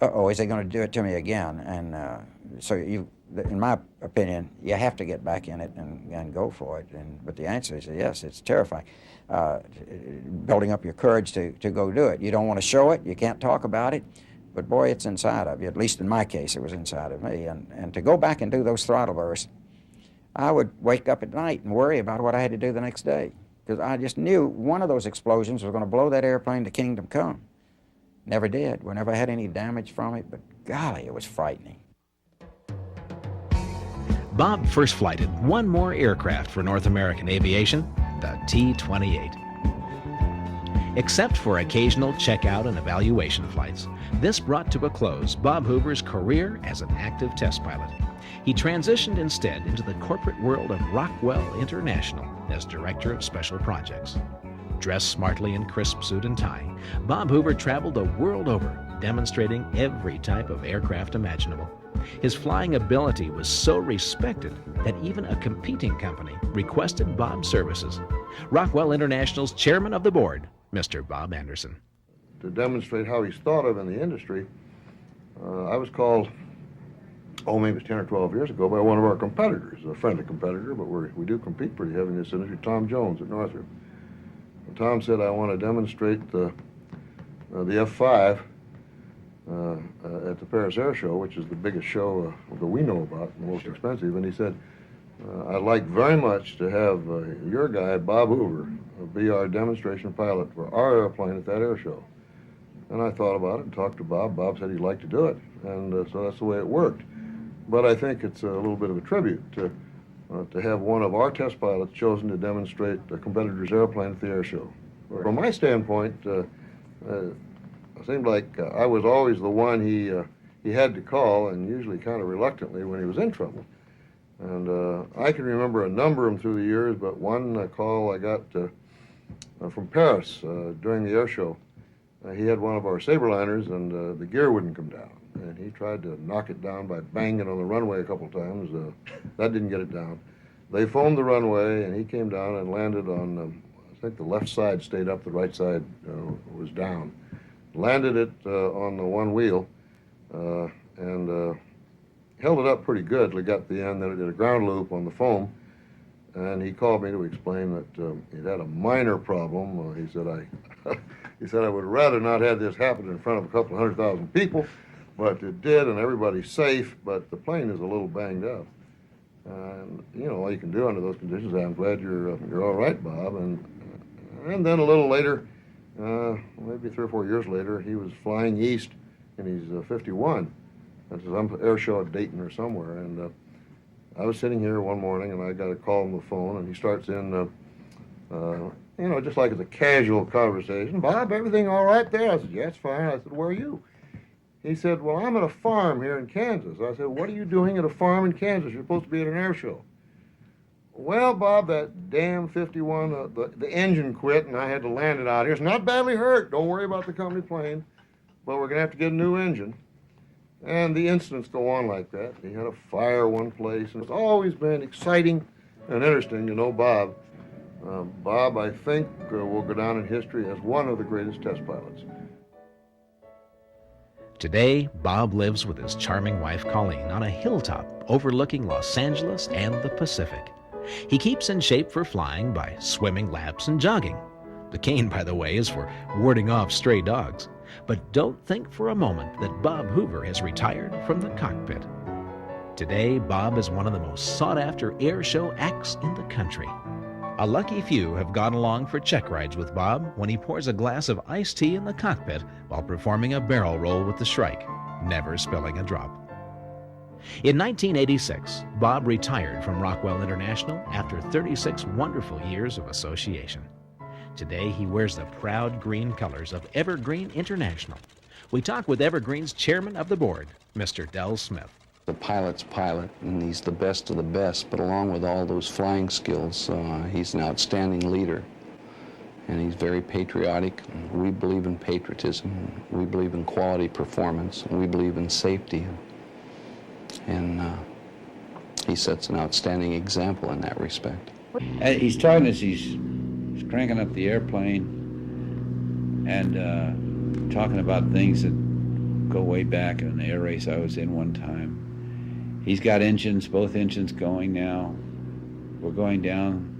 uh-oh, is they going to do it to me again? And so in my opinion, you have to get back in it and go for it. But the answer is yes, it's terrifying. Building up your courage to go do it. You don't want to show it, you can't talk about it, but boy, it's inside of you. At least in my case, it was inside of me. And to go back and do those throttle bursts, I would wake up at night and worry about what I had to do the next day, because I just knew one of those explosions was going to blow that airplane to kingdom come. Never did. We never had any damage from it, but golly, it was frightening. Bob first flighted one more aircraft for North American aviation, the T-28. Except for occasional checkout and evaluation flights, this brought to a close Bob Hoover's career as an active test pilot. He transitioned instead into the corporate world of Rockwell International as Director of Special Projects. Dressed smartly in crisp suit and tie, Bob Hoover traveled the world over, demonstrating every type of aircraft imaginable. His flying ability was so respected that even a competing company requested Bob's services. Rockwell International's chairman of the board, Mr. Bob Anderson. To demonstrate how he's thought of in the industry, I was called, maybe it was 10 or 12 years ago, by one of our competitors, a friendly competitor, but we do compete pretty heavy in this industry, Tom Jones at Northrop. And Tom said, I want to demonstrate the F-5 at the Paris Air Show, which is the biggest show that we know about, the most expensive. And he said, I'd like very much to have your guy, Bob Hoover, be our demonstration pilot for our airplane at that air show. And I thought about it and talked to Bob. Bob said he'd like to do it, and so that's the way it worked. But I think it's a little bit of a tribute to have one of our test pilots chosen to demonstrate a competitor's airplane at the air show. Right. From my standpoint, it seemed like I was always the one he had to call, and usually kind of reluctantly when he was in trouble. And I can remember a number of them through the years, but one call I got from Paris during the air show. He had one of our Saberliners, and the gear wouldn't come down. And he tried to knock it down by banging on the runway a couple times. That didn't get it down. They foamed the runway, and he came down and landed on, I think the left side stayed up, the right side was down. Landed it on the one wheel, and held it up pretty good till it got to the end. Then it did a ground loop on the foam, and he called me to explain that he'd had a minor problem. He said I would rather not have this happen in front of a couple 100,000 people, but it did, and everybody's safe. But the plane is a little banged up, and you know all you can do under those conditions. I'm glad you're all right, Bob. And then a little later, maybe 3 or 4 years later, he was flying east, and he's 51. At some air show at Dayton or somewhere, and I was sitting here one morning, and I got a call on the phone, and he starts in, just like it's a casual conversation. Bob, everything all right there? I said, yeah, it's fine. I said, where are you? He said, well, I'm at a farm here in Kansas. I said, what are you doing at a farm in Kansas? You're supposed to be at an air show. Well, Bob, that damn 51, the engine quit, and I had to land it out here. It's not badly hurt. Don't worry about the company plane, but we're going to have to get a new engine. And the incidents go on like that. He had a fire one place, and it's always been exciting and interesting to know Bob. Bob, I think, will go down in history as one of the greatest test pilots. Today, Bob lives with his charming wife, Colleen, on a hilltop overlooking Los Angeles and the Pacific. He keeps in shape for flying by swimming laps and jogging. The cane, by the way, is for warding off stray dogs. But don't think for a moment that Bob Hoover has retired from the cockpit. Today, Bob is one of the most sought-after air show acts in the country. A lucky few have gone along for check rides with Bob when he pours a glass of iced tea in the cockpit while performing a barrel roll with the Shrike, never spilling a drop. In 1986, Bob retired from Rockwell International after 36 wonderful years of association. Today, he wears the proud green colors of Evergreen International. We talk with Evergreen's chairman of the board, Mr. Del Smith. The pilot's pilot, and he's the best of the best, but along with all those flying skills, he's an outstanding leader. and he's very patriotic. We believe in patriotism. We believe in quality performance. And we believe in safety. And he sets an outstanding example in that respect. He's talking as he's cranking up the airplane and talking about things that go way back in an air race I was in one time. He's got engines, both engines going now. We're going down.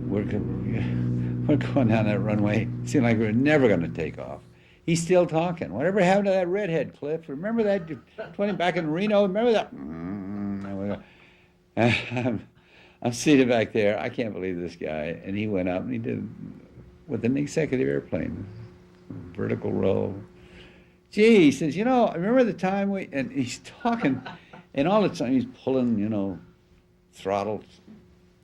We're going down that runway. It seemed like we were never going to take off. He's still talking. Whatever happened to that redhead, Cliff? Remember that 20 back in Reno? Remember that? I'm seated back there. I can't believe this guy. And he went up and he did with an executive airplane, vertical roll. Gee, he says, you know, remember the time we, and he's talking, and all the time he's pulling, you know, throttles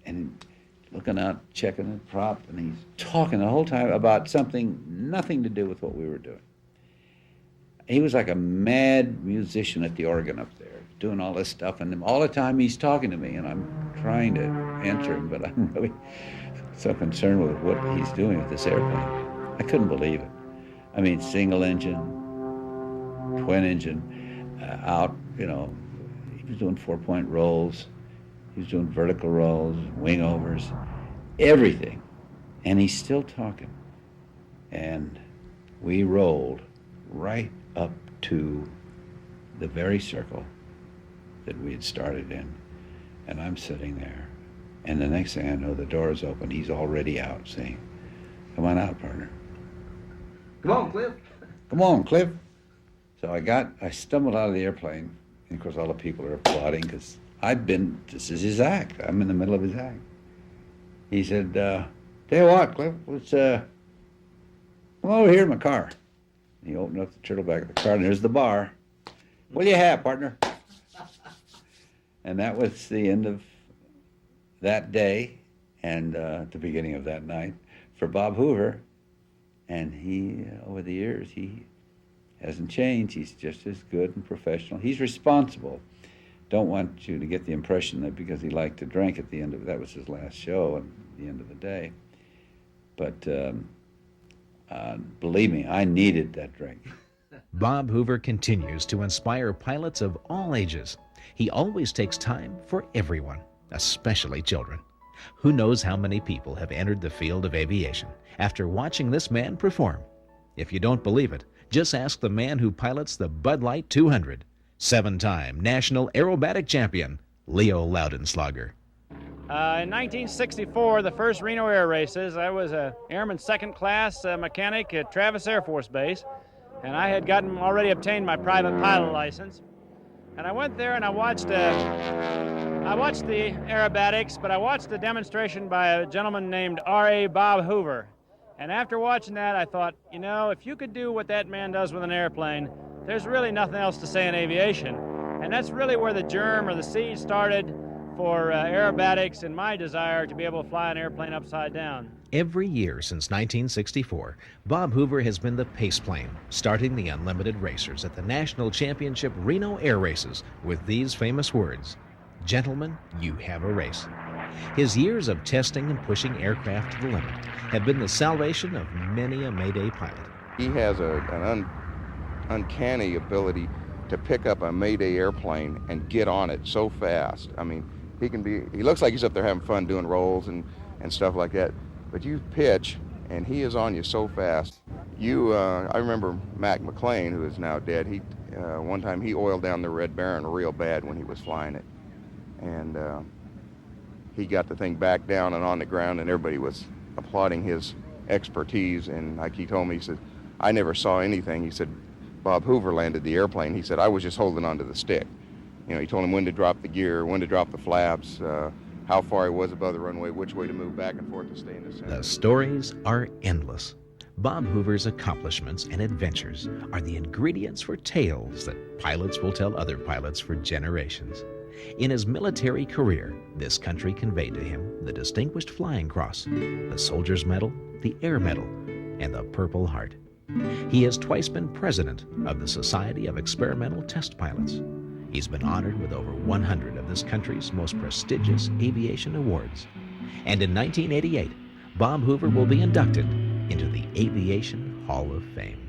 and looking out, checking the prop, and he's talking the whole time about something, nothing to do with what we were doing. He was like a mad musician at the organ up there, doing all this stuff, and all the time he's talking to me, and I'm trying to answer him, but I'm really so concerned with what he's doing with this airplane. I couldn't believe it. I mean, single engine, twin engine, out, you know, he was doing 4-point rolls, he was doing vertical rolls, wing overs, everything. And he's still talking. And we rolled right up to the very circle that we had started in. And I'm sitting there. And the next thing I know, the door is open. He's already out saying, come on out, partner. Come on, Cliff. Come on, Cliff. So I stumbled out of the airplane. And of course, all the people are applauding because this is his act. I'm in the middle of his act. He said, tell you what, Cliff, let's come over here in my car. And he opened up the turtle back of the car, and there's the bar. What do you have, partner? And that was the end of that day and the beginning of that night for Bob Hoover. And he, over the years, he hasn't changed. He's just as good and professional. He's responsible. Don't want you to get the impression that because he liked to drink at the end of that was his last show at the end of the day. But believe me, I needed that drink. Bob Hoover continues to inspire pilots of all ages. He always takes time for everyone, especially children. Who knows how many people have entered the field of aviation after watching this man perform? If you don't believe it, just ask the man who pilots the Bud Light 200, 7-time national aerobatic champion, Leo Loudenslager. In 1964, the first Reno air races, I was a airman second class mechanic at Travis Air Force Base, and I had already obtained my private pilot license. And I went there and I watched the aerobatics, but I watched the demonstration by a gentleman named R.A. Bob Hoover. And after watching that, I thought, you know, if you could do what that man does with an airplane, there's really nothing else to say in aviation. And that's really where the germ or the seed started for aerobatics and my desire to be able to fly an airplane upside down. Every year since 1964, Bob Hoover has been the pace plane, starting the unlimited racers at the National Championship Reno Air Races with these famous words, "Gentlemen, you have a race." His years of testing and pushing aircraft to the limit have been the salvation of many a Mayday pilot. He has an uncanny ability to pick up a Mayday airplane and get on it so fast. I mean, he looks like he's up there having fun doing rolls and stuff like that, but you pitch and he is on you so fast. I remember Mac McLean, who is now dead, one time he oiled down the Red Baron real bad when he was flying it. And he got the thing back down and on the ground, and everybody was applauding his expertise. And like he told me, he said, I never saw anything. He said, Bob Hoover landed the airplane. He said, I was just holding onto the stick. You know, he told him when to drop the gear, when to drop the flaps, how far he was above the runway, which way to move back and forth to stay in the center. The stories are endless. Bob Hoover's accomplishments and adventures are the ingredients for tales that pilots will tell other pilots for generations. In his military career, this country conveyed to him the Distinguished Flying Cross, the Soldier's Medal, the Air Medal, and the Purple Heart. He has twice been president of the Society of Experimental Test Pilots. He's been honored with over 100 of this country's most prestigious aviation awards. And in 1988, Bob Hoover will be inducted into the Aviation Hall of Fame.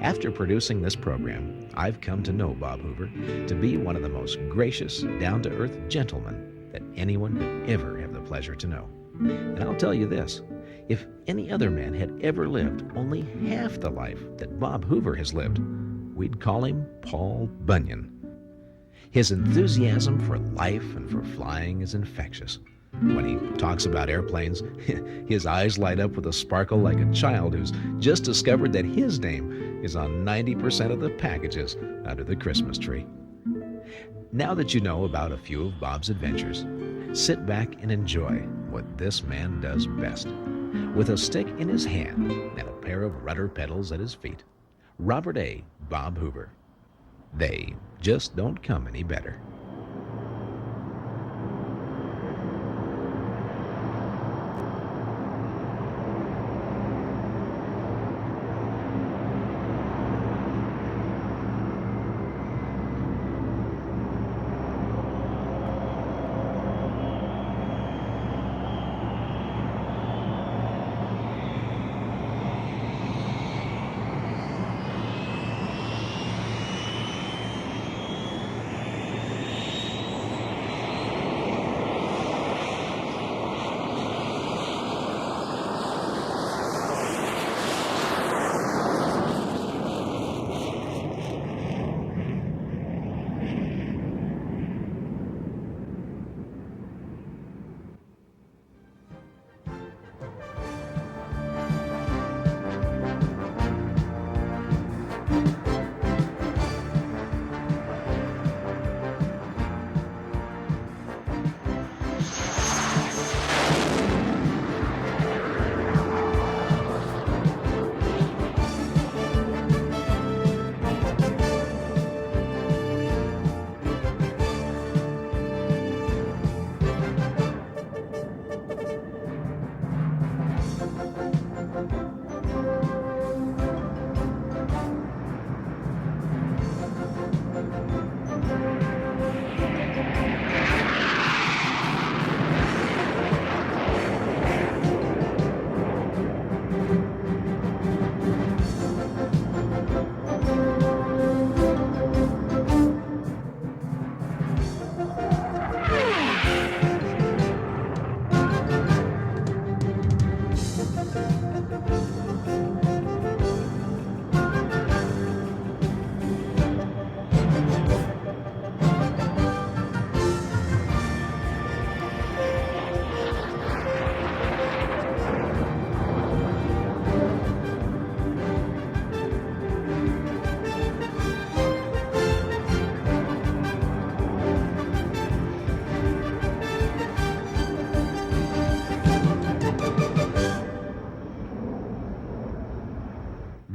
After producing this program, I've come to know Bob Hoover to be one of the most gracious, down-to-earth gentlemen that anyone could ever have the pleasure to know. And I'll tell you this, if any other man had ever lived only half the life that Bob Hoover has lived, we'd call him Paul Bunyan. His enthusiasm for life and for flying is infectious. When he talks about airplanes, his eyes light up with a sparkle like a child who's just discovered that his name is on 90% of the packages under the Christmas tree. Now that you know about a few of Bob's adventures, sit back and enjoy what this man does best. With a stick in his hand and a pair of rudder pedals at his feet, Robert A. Bob Hoover. They just don't come any better.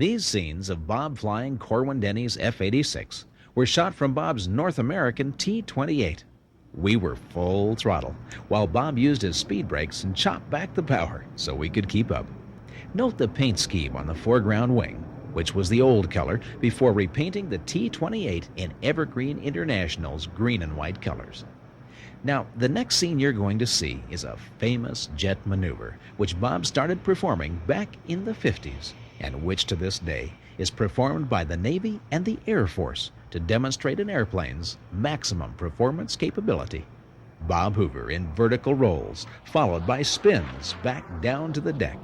These scenes of Bob flying Corwin Denny's F-86 were shot from Bob's North American T-28. We were full throttle, while Bob used his speed brakes and chopped back the power so we could keep up. Note the paint scheme on the foreground wing, which was the old color before repainting the T-28 in Evergreen International's green and white colors. Now, the next scene you're going to see is a famous jet maneuver, which Bob started performing back in the 50s, and which to this day is performed by the Navy and the Air Force to demonstrate an airplane's maximum performance capability. Bob Hoover in vertical rolls, followed by spins back down to the deck.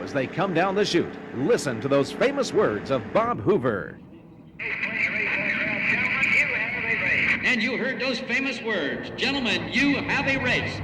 as they come down the chute. Listen to those famous words of Bob Hoover. And you heard those famous words. Gentlemen, you have a race.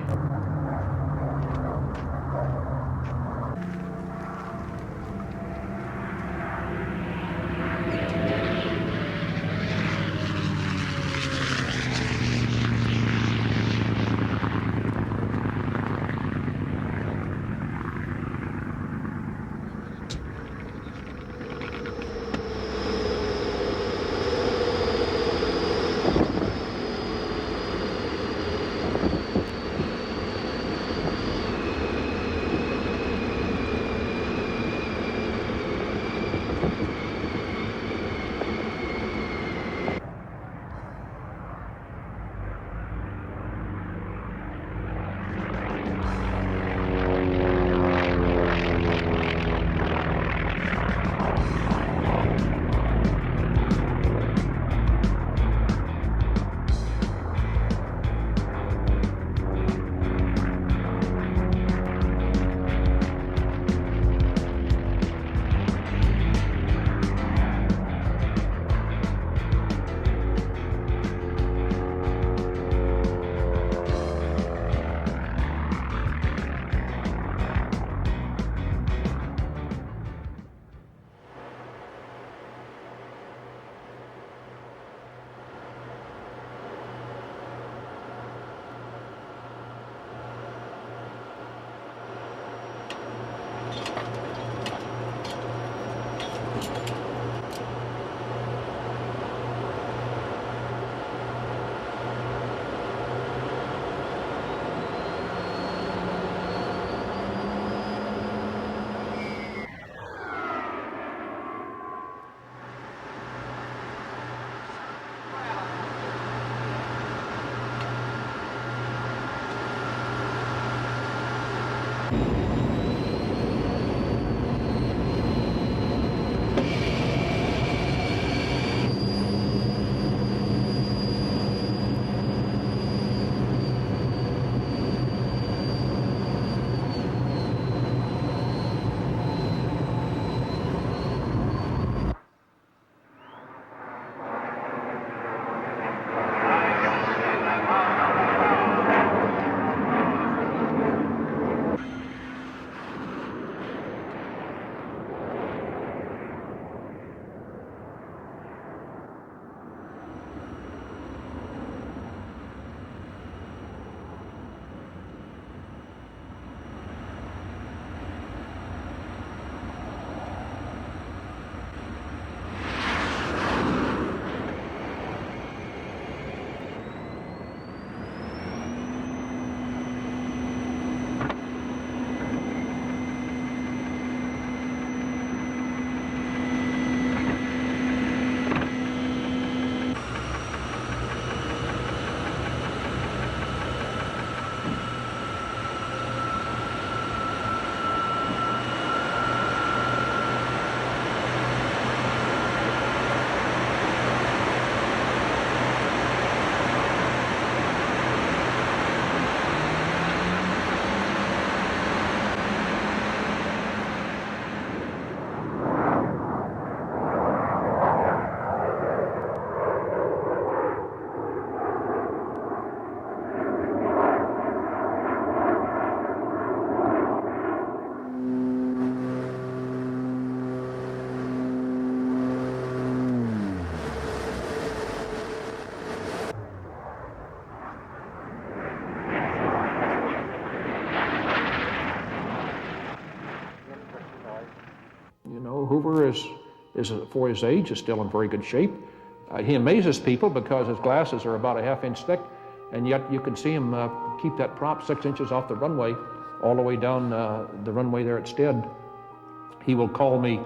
Hoover is for his age, is still in very good shape. He amazes people because his glasses are about a half-inch thick, and yet you can see him keep that prop 6 inches off the runway all the way down the runway there at Stead. He will call me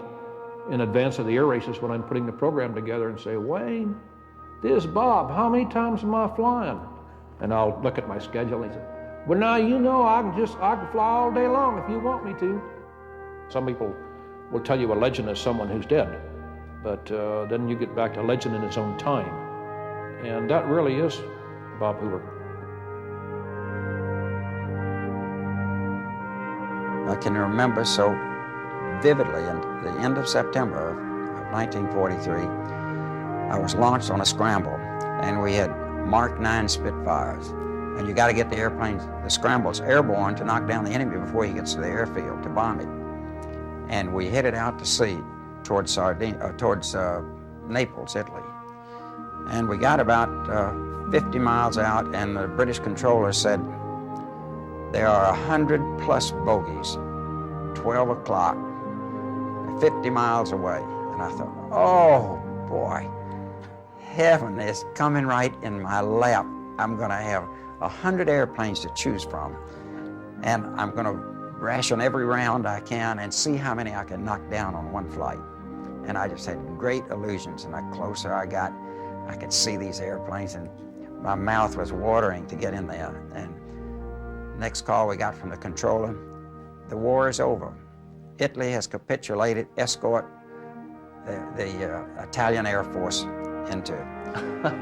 in advance of the air races when I'm putting the program together and say, "Wayne, this is Bob, how many times am I flying?" And I'll look at my schedule and he said, "Well, now you know I can fly all day long if you want me to." Some people will tell you a legend is someone who's dead, but then you get back to legend in its own time. And that really is Bob Hoover. I can remember so vividly in the end of September of 1943. I was launched on a scramble, and we had Mark 9 Spitfires. And you got to get the airplanes, the scrambles, airborne to knock down the enemy before he gets to the airfield to bomb it. And we headed out to sea towards Naples, Italy. And we got about 50 miles out, and the British controller said, there are 100 plus bogies, 12 o'clock, 50 miles away. And I thought, oh boy, heaven is coming right in my lap. I'm gonna have 100 airplanes to choose from, and I'm gonna ration every round I can and see how many I can knock down on one flight. And I just had great illusions, and the closer I got, I could see these airplanes, and my mouth was watering to get in there. And next call we got from the controller, the war is over. Italy has capitulated, escort the Italian Air Force into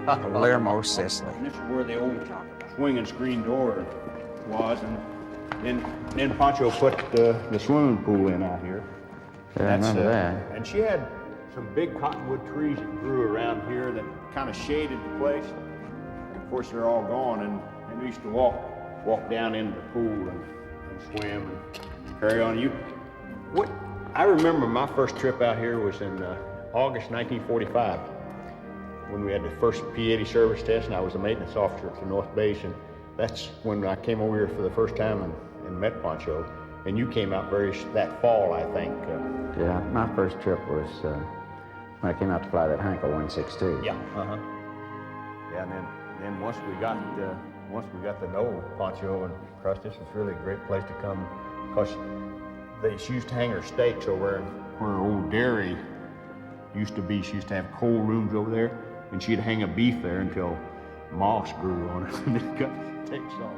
Palermo, Sicily. And this is where the old swinging screen door was, and then Poncho put the swimming pool in out here. Yeah, I remember that. And she had some big cottonwood trees that grew around here that kind of shaded the place. And of course, they're all gone, and we used to walk down into the pool and swim and carry on. I remember my first trip out here was in August 1945 when we had the first P-80 service test, and I was a maintenance officer at the North Base, and that's when I came over here for the first time and met Poncho. And you came out that fall, I think. Yeah, my first trip was when I came out to fly that Heinkel 162. Yeah. Yeah, and then once we got to know Poncho and Krusty, it's really a great place to come, because they used to hang her steaks over where old dairy used to be. She used to have cold rooms over there, and she'd hang a beef there until moss grew on it and then cut the steaks off.